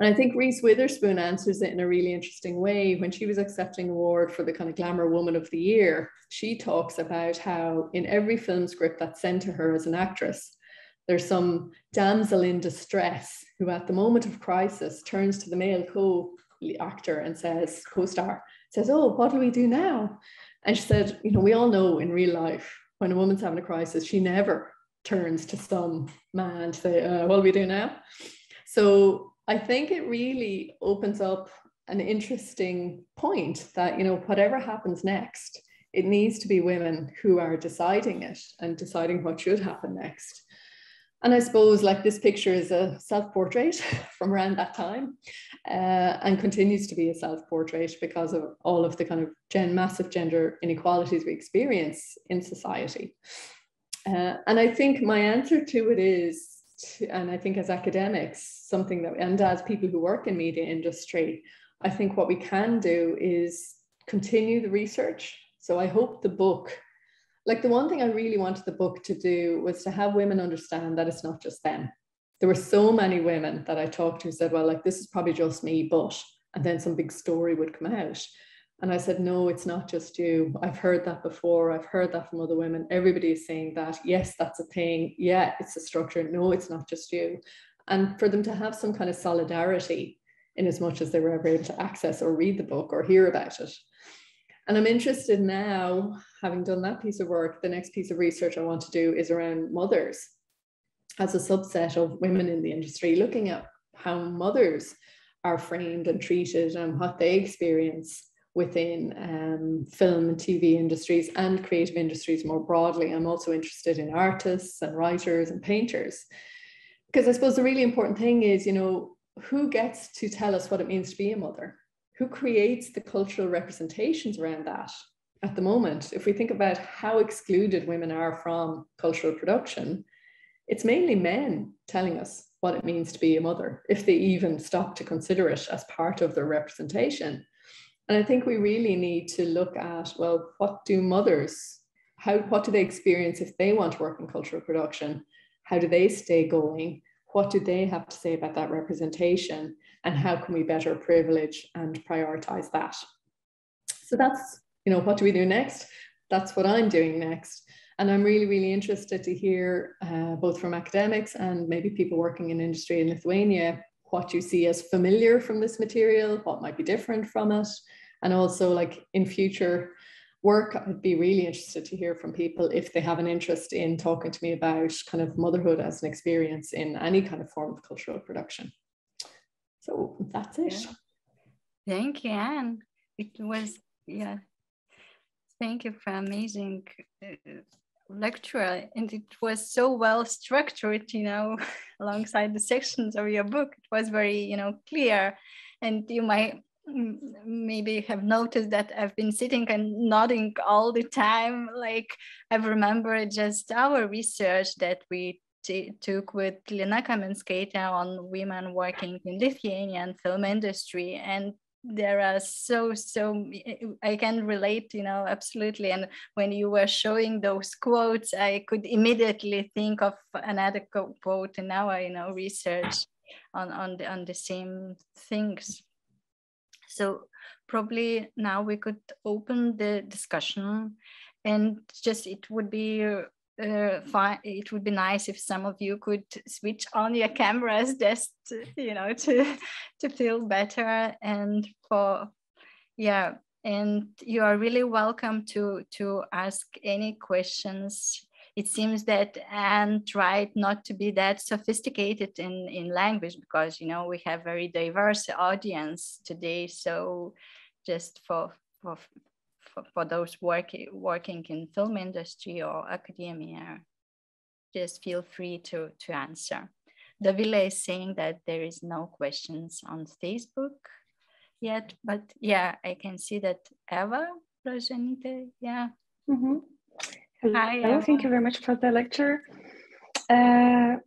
And I think Reese Witherspoon answers it in a really interesting way. When she was accepting an award for the kind of Glamour Woman of the Year, she talks about how in every film script that's sent to her as an actress, there's some damsel in distress who at the moment of crisis turns to the male co-actor and says, co-star, says, oh, what do we do now? And she said, you know, we all know in real life, when a woman's having a crisis, she never turns to some man to say, what do we do now? So I think it really opens up an interesting point that, you know, whatever happens next, it needs to be women who are deciding it and deciding what should happen next. And I suppose like this picture is a self-portrait from around that time and continues to be a self-portrait because of all of the kind of massive gender inequalities we experience in society. And I think my answer to it is, and I think as academics, something that, and as people who work in media industry, I think what we can do is continue the research. So I hope the book, like the one thing I really wanted the book to do was to have women understand that it's not just them. There were so many women that I talked to who said, well, like, this is probably just me, but, and then some big story would come out. And I said, no, it's not just you. I've heard that before. I've heard that from other women. Everybody is saying that. Yes, that's a thing. Yeah, it's a structure. No, it's not just you. And for them to have some kind of solidarity in as much as they were ever able to access or read the book or hear about it. And I'm interested now, having done that piece of work, the next piece of research I want to do is around mothers as a subset of women in the industry, looking at how mothers are framed and treated and what they experience within film and TV industries and creative industries more broadly. I'm also interested in artists and writers and painters, because I suppose the really important thing is, you know, who gets to tell us what it means to be a mother? Who creates the cultural representations around that at the moment? If we think about how excluded women are from cultural production, it's mainly men telling us what it means to be a mother, if they even stop to consider it as part of their representation. And I think we really need to look at, well, what do mothers, what do they experience if they want to work in cultural production? How do they stay going? What do they have to say about that representation? And how can we better privilege and prioritize that? So that's, you know, what do we do next? That's what I'm doing next. And I'm really, really interested to hear both from academics and maybe people working in industry in Lithuania, what you see as familiar from this material, what might be different from it. And also, like, in future work, I'd be really interested to hear from people if they have an interest in talking to me about kind of motherhood as an experience in any kind of form of cultural production. So that's it. Yeah. Thank you, Anne. It was, yeah. Thank you for amazing lecture. And it was so well structured, you know, alongside the sections of your book. It was very, you know, clear. And you might maybe have noticed that I've been sitting and nodding all the time. Like, I remember just our research that we took with Lina Kaminskaitė on women working in Lithuanian film industry, and there are so I can relate, absolutely. And when you were showing those quotes, I could immediately think of another quote in our research on the same things. So probably now we could open the discussion, and just it would be it would be nice if some of you could switch on your cameras just to feel better, and and you are really welcome to ask any questions. It seems that Anne tried not to be that sophisticated in language, because we have very diverse audience today. So just for those working in film industry or academia, just feel free to answer. Davile is saying that there is no questions on Facebook yet, but I can see that Eva Prajanite, Hello, Hi, Eva. Thank you very much for the lecture. And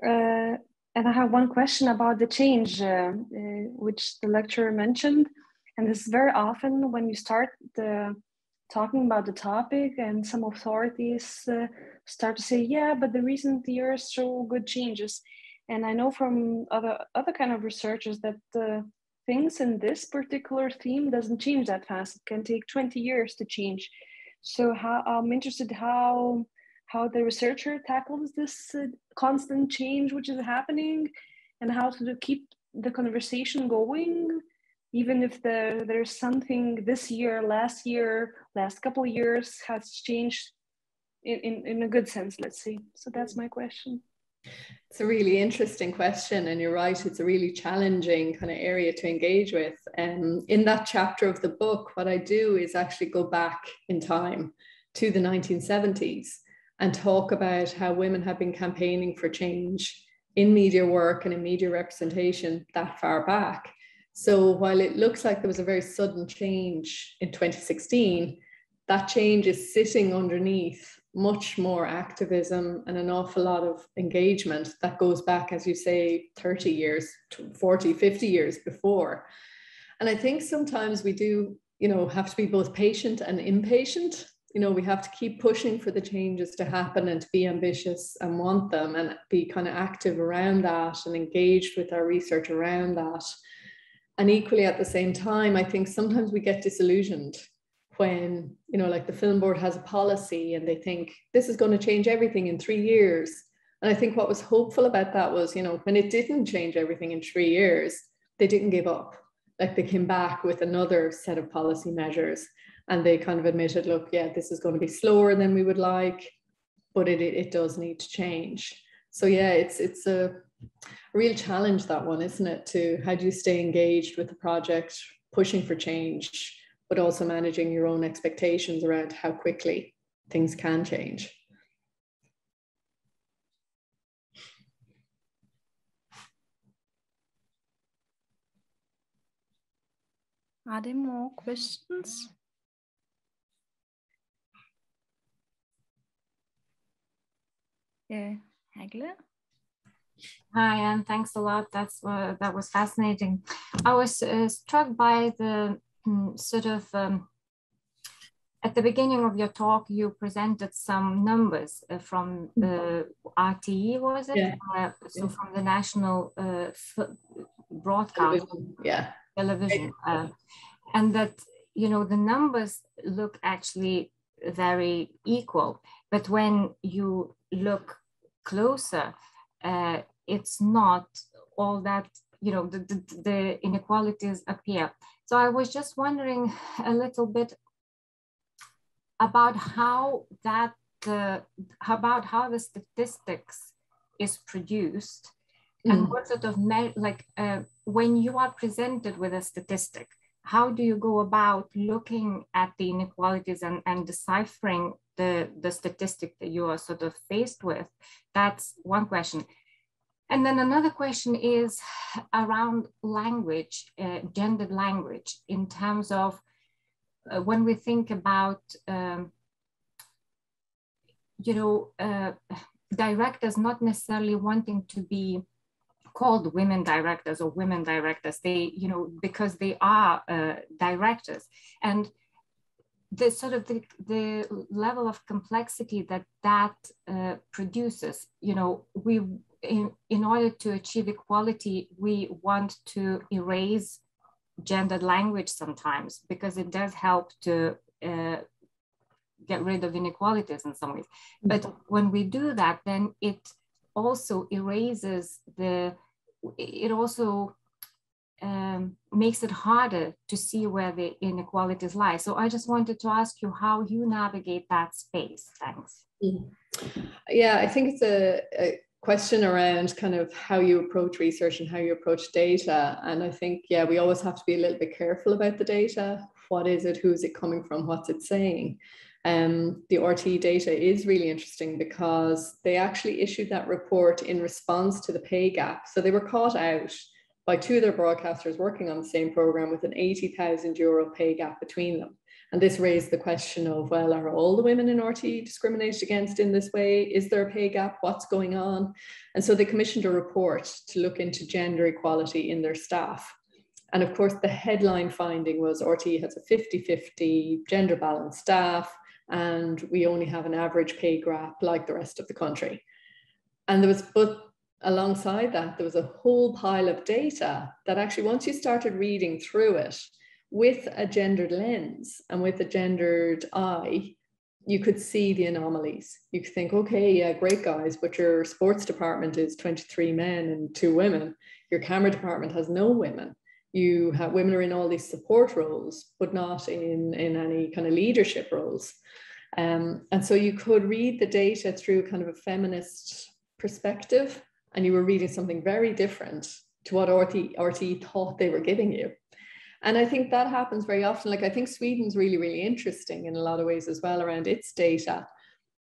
I have one question about the change, which the lecturer mentioned. And this is very often when you start talking about the topic, and some authorities start to say, but the recent years show good changes. And I know from other kind of researchers that things in this particular theme doesn't change that fast. It can take 20 years to change. So I'm interested how the researcher tackles this constant change which is happening, and how to keep the conversation going, even if there's something this year, last couple of years has changed in a good sense, let's say. So that's my question. It's a really interesting question, and you're right, it's a really challenging kind of area to engage with. In that chapter of the book, what I do is actually go back in time to the 1970s and talk about how women have been campaigning for change in media work and in media representation that far back. So while it looks like there was a very sudden change in 2016, that change is sitting underneath much more activism and an awful lot of engagement that goes back, as you say, 30 years, 40, 50 years before. And I think sometimes we do, have to be both patient and impatient. We have to keep pushing for the changes to happen and to be ambitious and want them, and be kind of active around that and engaged with our research around that. And equally at the same time, I think sometimes we get disillusioned when, like the film board has a policy and they think this is going to change everything in 3 years. And I think what was hopeful about that was, when it didn't change everything in 3 years, they didn't give up. Like they came back with another set of policy measures, and they kind of admitted, look, this is going to be slower than we would like, but it does need to change. So it's a real challenge, that one, isn't it? To how do you stay engaged with the project, pushing for change, but also managing your own expectations around how quickly things can change. Are there more questions? Egle? Hi, and thanks a lot. That was fascinating. I was struck by the sort of at the beginning of your talk, you presented some numbers from RTE, was it? So from the national broadcast television, and that the numbers look actually very equal, but when you look closer, it's not all that, the inequalities appear. So I was just wondering a little bit about how the statistics is produced, and what sort of when you are presented with a statistic, how do you go about looking at the inequalities and deciphering the statistic that you are sort of faced with? That's one question. And then another question is around language, gendered language, in terms of when we think about, directors not necessarily wanting to be called women directors or women directors, they, you know, because they are directors. And the sort of the level of complexity that produces, you know, we, in order to achieve equality, we want to erase gendered language sometimes, because it does help to get rid of inequalities in some ways. But when we do that, then it also erases it also makes it harder to see where the inequalities lie. So I just wanted to ask you how you navigate that space. Thanks. Yeah, I think it's a question around kind of how you approach research and how you approach data. And I think, yeah, we always have to be a little bit careful about the data. What is it? Who is it coming from? What's it saying? The RT data is really interesting because they actually issued that report in response to the pay gap. So they were caught out by two of their broadcasters working on the same program with an €80,000 pay gap between them. And this raised the question of, well, are all the women in RT discriminated against in this way? Is there a pay gap? What's going on? And so they commissioned a report to look into gender equality in their staff. And of course, the headline finding was RT has a 50-50 gender balanced staff, and we only have an average pay gap like the rest of the country. And there was, but alongside that, there was a whole pile of data that actually, once you started reading through it with a gendered lens and with a gendered eye, you could see the anomalies. You could think, okay, yeah, great guys, but your sports department is 23 men and 2 women. Your camera department has no women. You have women are in all these support roles, but not in any kind of leadership roles. And so you could read the data through kind of a feminist perspective, and you were reading something very different to what RT thought they were giving you. And I think that happens very often. Like, I think Sweden's really, really interesting in a lot of ways as well around its data.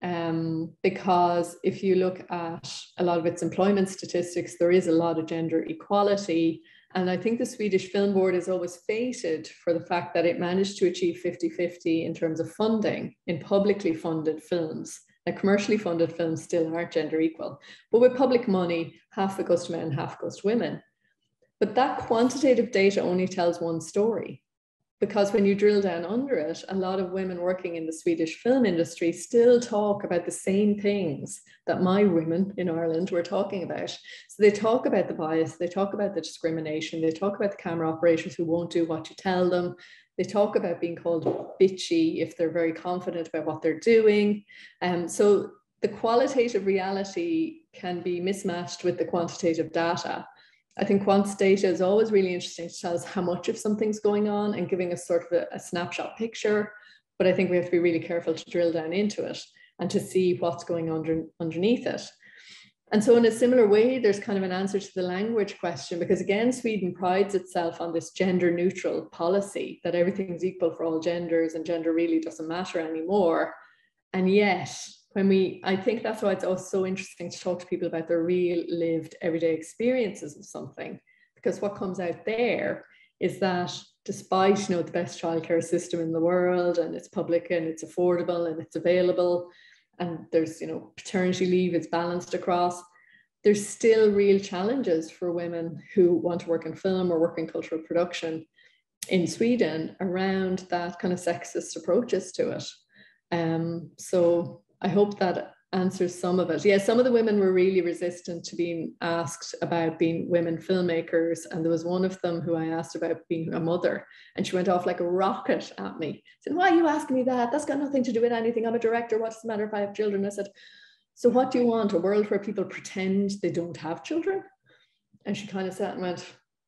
Because if you look at a lot of its employment statistics, there is a lot of gender equality. And I think the Swedish Film Board is always feted for the fact that it managed to achieve 50-50 in terms of funding in publicly funded films. Now, commercially funded films still aren't gender equal, but with public money, half it goes to men, half goes to women. But that quantitative data only tells one story, because when you drill down under it, a lot of women working in the Swedish film industry still talk about the same things that my women in Ireland were talking about. So they talk about the bias, they talk about the discrimination, they talk about the camera operators who won't do what you tell them. They talk about being called bitchy if they're very confident about what they're doing. So the qualitative reality can be mismatched with the quantitative data. I think quant data is always really interesting to tell us how much of something's going on and giving us sort of a snapshot picture. But I think we have to be really careful to drill down into it and to see what's going on underneath it. And so in a similar way, there's kind of an answer to the language question, because again, Sweden prides itself on this gender neutral policy that everything's equal for all genders and gender really doesn't matter anymore. And yet, I think that's why it's also so interesting to talk to people about their real lived everyday experiences of something, because what comes out there is that despite, you know, the best childcare system in the world, and it's public and it's affordable and it's available, and there's, you know, paternity leave is balanced across, there's still real challenges for women who want to work in film or work in cultural production in Sweden around that kind of sexist approaches to it. So I hope that answers some of it. Yeah, some of the women were really resistant to being asked about being women filmmakers. And there was one of them who I asked about being a mother, and she went off like a rocket at me. Said, why are you asking me that? That's got nothing to do with anything. I'm a director. What's the matter if I have children? I said, so what do you want? A world where people pretend they don't have children? And she kind of sat and went,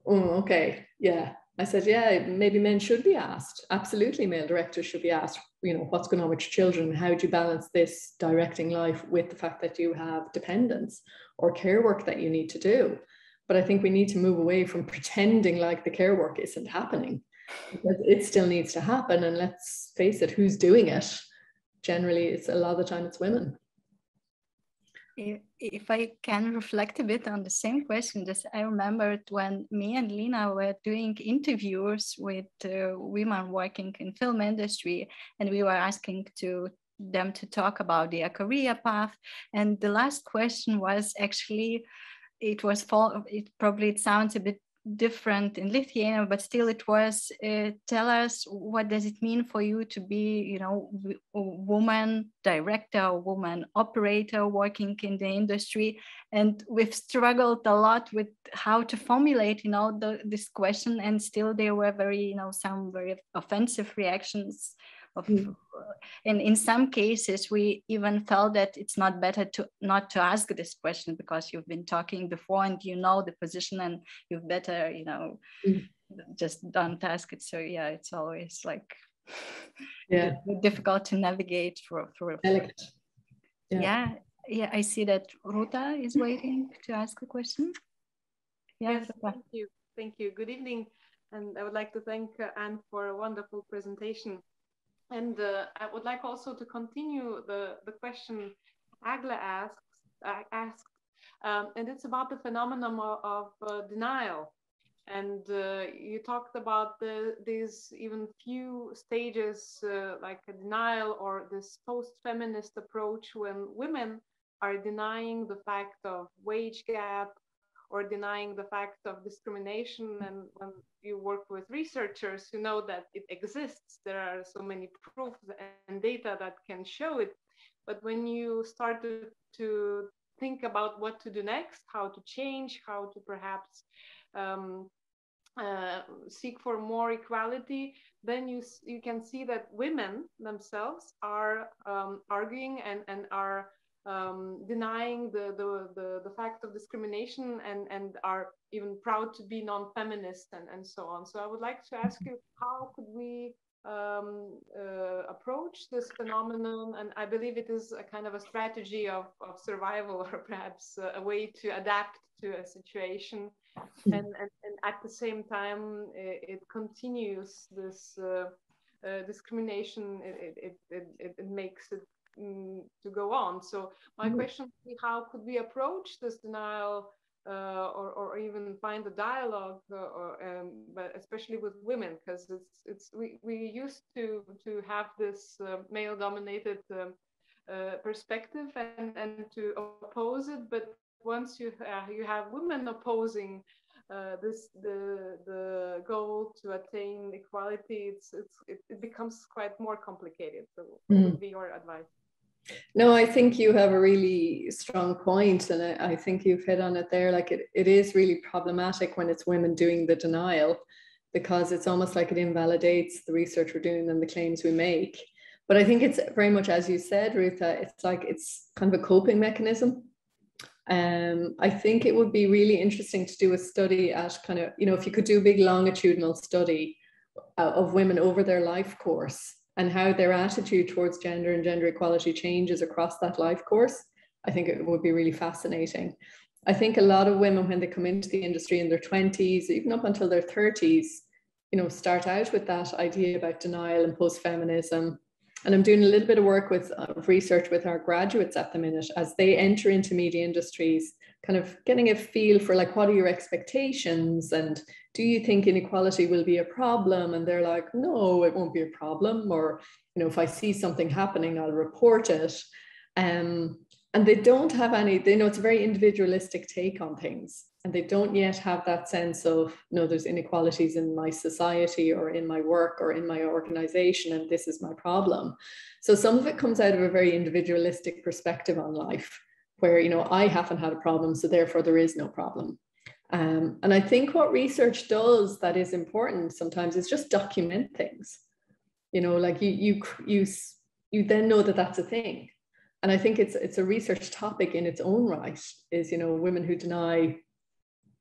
oh, okay, yeah. I said, yeah, maybe men should be asked. Absolutely, male directors should be asked, you know, what's going on with your children? How do you balance this directing life with the fact that you have dependents or care work that you need to do? But I think we need to move away from pretending like the care work isn't happening, because it still needs to happen. And let's face it, who's doing it? Generally, it's a lot of the time it's women. If I can reflect a bit on the same question, just I remembered when me and Lina were doing interviews with women working in film industry, and we were asking to them to talk about their career path. And the last question was actually, it sounds a bit different in Lithuania, but still it was, tell us, what does it mean for you to be, a woman director, a woman operator working in the industry? And we've struggled a lot with how to formulate, this question, and still there were some very offensive reactions. And in some cases, we even felt that it's not better not to ask this question, because you've been talking before and the position, and you've better, just don't ask it. So yeah, it's always like difficult to navigate through. Yeah, I see that Ruta is waiting to ask a question. Yes, thank you. Good evening, and I would like to thank Anne for a wonderful presentation. And I would like also to continue the question Agla asked, and it's about the phenomenon of denial. And you talked about these even few stages, like a denial or this post-feminist approach, when women are denying the fact of wage gap or denying the fact of discrimination. And when you work with researchers, you know that it exists. There are so many proofs and data that can show it. But when you start to think about what to do next, how to change, how to perhaps seek for more equality, then you can see that women themselves are arguing and are denying the fact of discrimination and are even proud to be non-feminist and so on. So I would like to ask you, how could we approach this phenomenon? And I believe it is a kind of a strategy of survival, or perhaps a way to adapt to a situation. And at the same time, it continues this discrimination. It makes it to go on. So my question would be, how could we approach this denial, or even find a dialogue, but especially with women, because we used to have this male-dominated perspective and to oppose it, but once you have women opposing the goal to attain equality, it becomes quite more complicated. So what would be your advice? No, I think you have a really strong point, and I think you've hit on it there. Like it is really problematic when it's women doing the denial, because it's almost like it invalidates the research we're doing and the claims we make. But I think it's very much, as you said, Ruta, it's kind of a coping mechanism. I think it would be really interesting to do a study at kind of, if you could do a big longitudinal study of women over their life course, and how their attitude towards gender and gender equality changes across that life course. I think it would be really fascinating. I think a lot of women, when they come into the industry in their 20s, even up until their 30s, start out with that idea about denial and post-feminism. And I'm doing a little bit of work with research with our graduates at the minute, as they enter into media industries, kind of getting a feel for like, what are your expectations? And do you think inequality will be a problem? And they're like, no, it won't be a problem. Or, if I see something happening, I'll report it. And they don't have any, they know it's a very individualistic take on things. And they don't yet have that sense of, no, there's inequalities in my society or in my work or in my organization, and this is my problem. So some of it comes out of a very individualistic perspective on life, where, I haven't had a problem, so therefore there is no problem. And I think what research does that is important sometimes is just document things. Like you then know that that's a thing. And I think it's a research topic in its own right, is, women who deny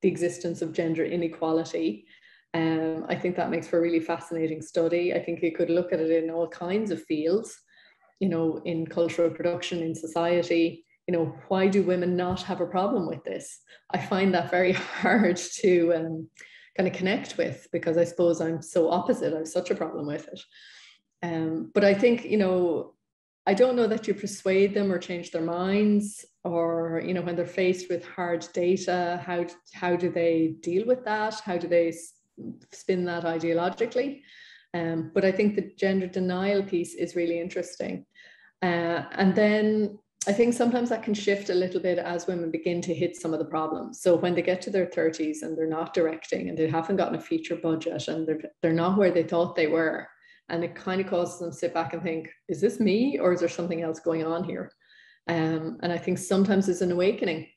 the existence of gender inequality. I think that makes for a really fascinating study. I think you could look at it in all kinds of fields, in cultural production, in society. Why do women not have a problem with this? I find that very hard to kind of connect with, because I suppose I'm so opposite. I have such a problem with it. But I think, I don't know that you persuade them or change their minds, or, when they're faced with hard data, how do they deal with that? How do they spin that ideologically? But I think the gender denial piece is really interesting. And then I think sometimes that can shift a little bit as women begin to hit some of the problems. So when they get to their 30s and they're not directing and they haven't gotten a feature budget and they're not where they thought they were, and it kind of causes them to sit back and think, is this me or is there something else going on here? And I think sometimes there's an awakening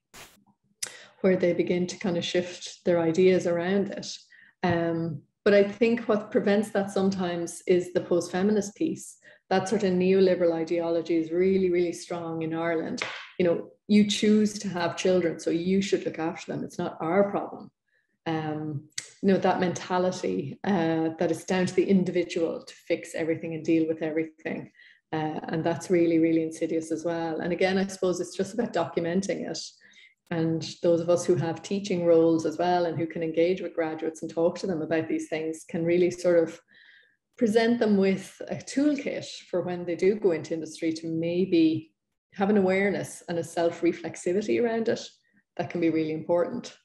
where they begin to kind of shift their ideas around it. But I think what prevents that sometimes is the post-feminist piece. That sort of neoliberal ideology is really, really strong in Ireland. You know, you choose to have children, so you should look after them. It's not our problem. You know, that mentality that it's down to the individual to fix everything and deal with everything. And that's really, really insidious as well. And again, I suppose it's just about documenting it. And those of us who have teaching roles as well and who can engage with graduates and talk to them about these things can really sort of present them with a toolkit for when they do go into industry to maybe have an awareness and a self-reflexivity around it that can be really important.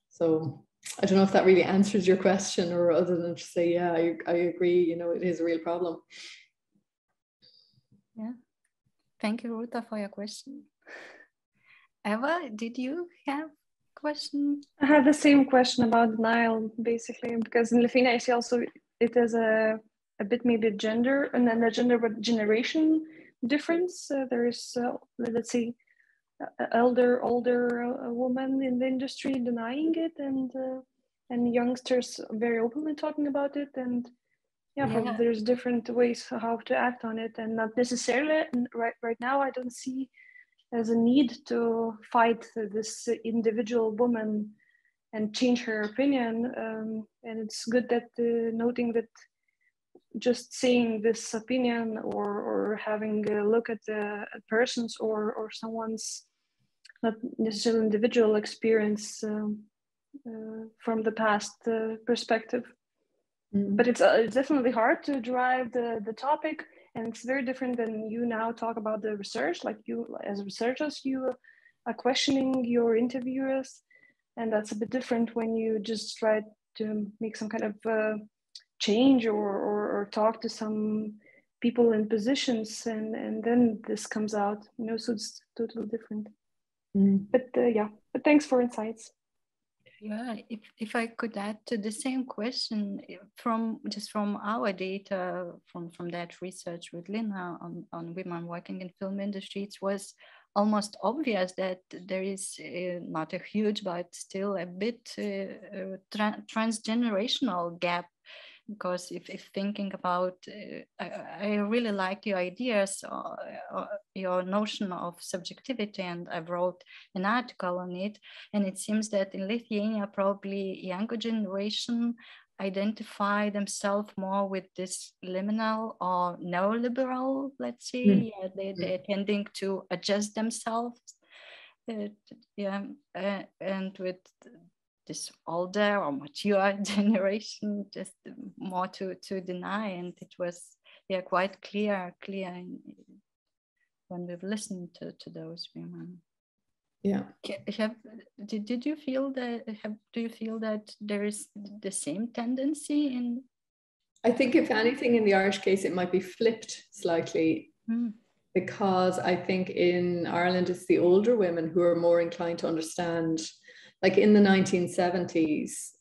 So I don't know if that really answers your question, or other than to say, yeah, I agree, you know, it is a real problem. Yeah, thank you, Ruta, for your question. Eva, did you have a question? I had the same question about denial, basically, because in Lithuania I see also it is a bit maybe gender, and then the gender but generation difference. There is, let's say, older woman in the industry denying it, and youngsters very openly talking about it, and yeah. There's different ways how to act on it, and not necessarily right now I don't see as a need to fight this individual woman and change her opinion, and it's good that noting that just saying this opinion or having a look at the person's or someone's not necessarily individual experience from the past perspective. But it's definitely hard to drive the topic, and it's very different than you now talk about the research. Like you, as researchers, you are questioning your interviewers, and that's a bit different when you just try to make some kind of change or talk to some people in positions, and then this comes out. You know, so it's totally different. But yeah, but thanks for insights. Yeah, if I could add to the same question, from our data from that research with Lina on women working in film industry, it was almost obvious that there is not a huge but still a bit transgenerational gap. Because if thinking about, I really like your ideas, your notion of subjectivity, and I wrote an article on it. And it seems that in Lithuania, probably younger generation identify themselves more with this liminal or neoliberal, let's say. They're tending to adjust themselves. And with this older or mature generation just more to deny, and it was quite clear when we've listened to those women. Did you feel that? Do you feel that there is the same tendency in? I think if anything in the Irish case it might be flipped slightly, because I think in Ireland it's the older women who are more inclined to understand. Like in the 1970s,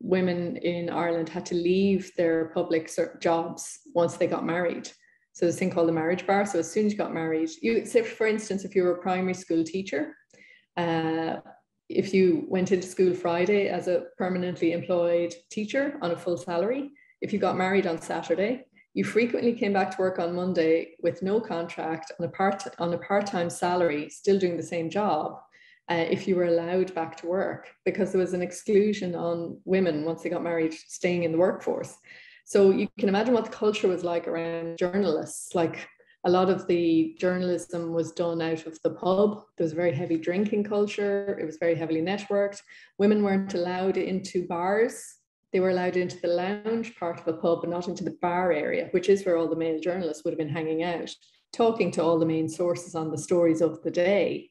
women in Ireland had to leave their public jobs once they got married. So there's a thing called the marriage bar. So as soon as you got married, you say, for instance, if you were a primary school teacher, if you went into school Friday as a permanently employed teacher on a full salary, if you got married on Saturday, you frequently came back to work on Monday with no contract on a part-time salary, still doing the same job. If you were allowed back to work, because there was an exclusion on women once they got married staying in the workforce. So you can imagine what the culture was like around journalists. Like a lot of the journalism was done out of the pub. There was a very heavy drinking culture. It was very heavily networked. Women weren't allowed into bars. They were allowed into the lounge part of a pub, but not into the bar area, which is where all the male journalists would have been hanging out, talking to all the main sources on the stories of the day,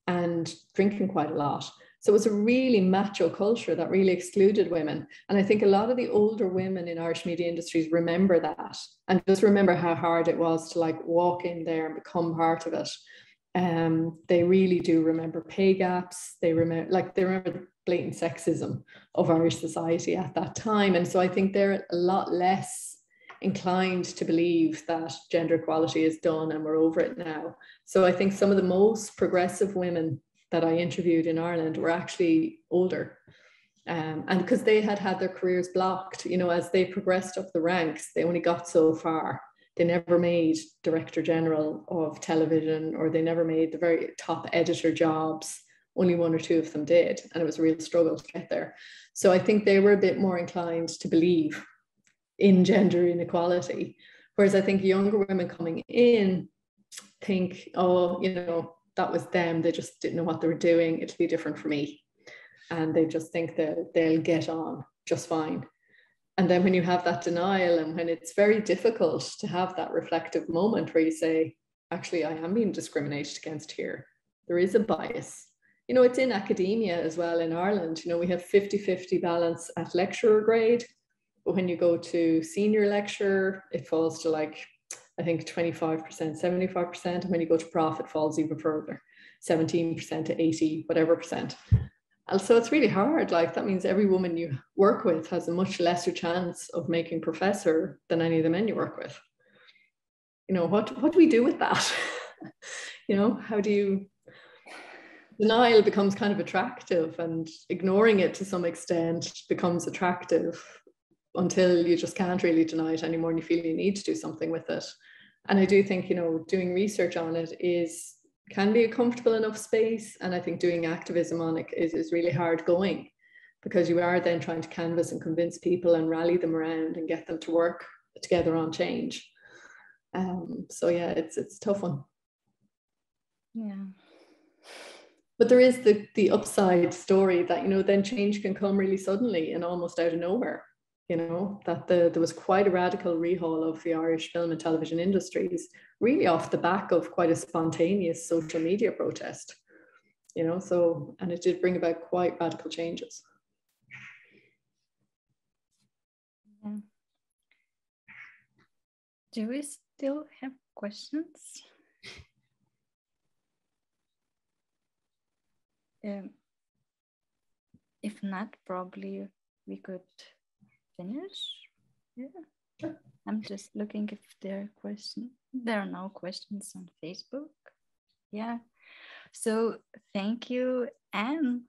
and drinking quite a lot. So it was a really macho culture that really excluded women. And I think a lot of the older women in Irish media industries remember that, and just remember how hard it was to like walk in there and become part of it. They really do remember pay gaps. They remember blatant sexism of Irish society at that time. And so I think they're a lot less inclined to believe that gender equality is done and we're over it now. So I think some of the most progressive women that I interviewed in Ireland were actually older. And because they had had their careers blocked, you know, as they progressed up the ranks, they only got so far. They never made Director General of television, or they never made the very top editor jobs. Only one or two of them did. And it was a real struggle to get there. So I think they were a bit more inclined to believe in gender inequality. Whereas I think younger women coming in think, oh, you know, that was them. They just didn't know what they were doing. It'll be different for me. And they just think that they'll get on just fine. And then when you have that denial, and when it's very difficult to have that reflective moment where you say, actually, I am being discriminated against here. There is a bias. You know, it's in academia as well in Ireland. You know, we have 50-50 balance at lecturer grade. But when you go to senior lecturer, it falls to like, I think 25%, 75%. And when you go to prof, it falls even further, 17% to 80, whatever percent. And so it's really hard. Like, that means every woman you work with has a much lesser chance of making professor than any of the men you work with. You know, what do we do with that? You know, how do you, denial becomes kind of attractive, and ignoring it to some extent becomes attractive until you just can't really deny it anymore and you feel you need to do something with it. And I do think, you know, doing research on it can be a comfortable enough space. And I think doing activism on it is really hard going, because you are then trying to canvass and convince people and rally them around and get them to work together on change. So yeah, it's a tough one. Yeah. But there is the upside story that, you know, then change can come really suddenly and almost out of nowhere. You know, that there was quite a radical rehaul of the Irish film and television industries, really off the back of quite a spontaneous social media protest, you know, so, and it did bring about quite radical changes. Yeah. Do we still have questions? If not, probably we could finish. Yeah. I'm just looking if there are questions. There are no questions on Facebook. Yeah. So thank you, Anne,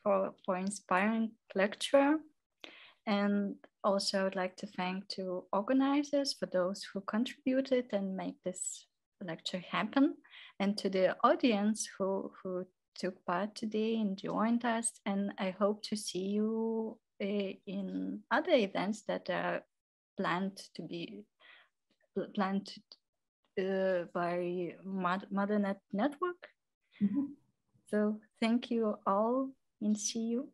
for inspiring lecture. And also I'd like to thank to organizers for those who contributed and make this lecture happen, and to the audience who took part today and joined us. And I hope to see you in other events that are planned by Modern Network. Mm-hmm. So thank you all, and see you.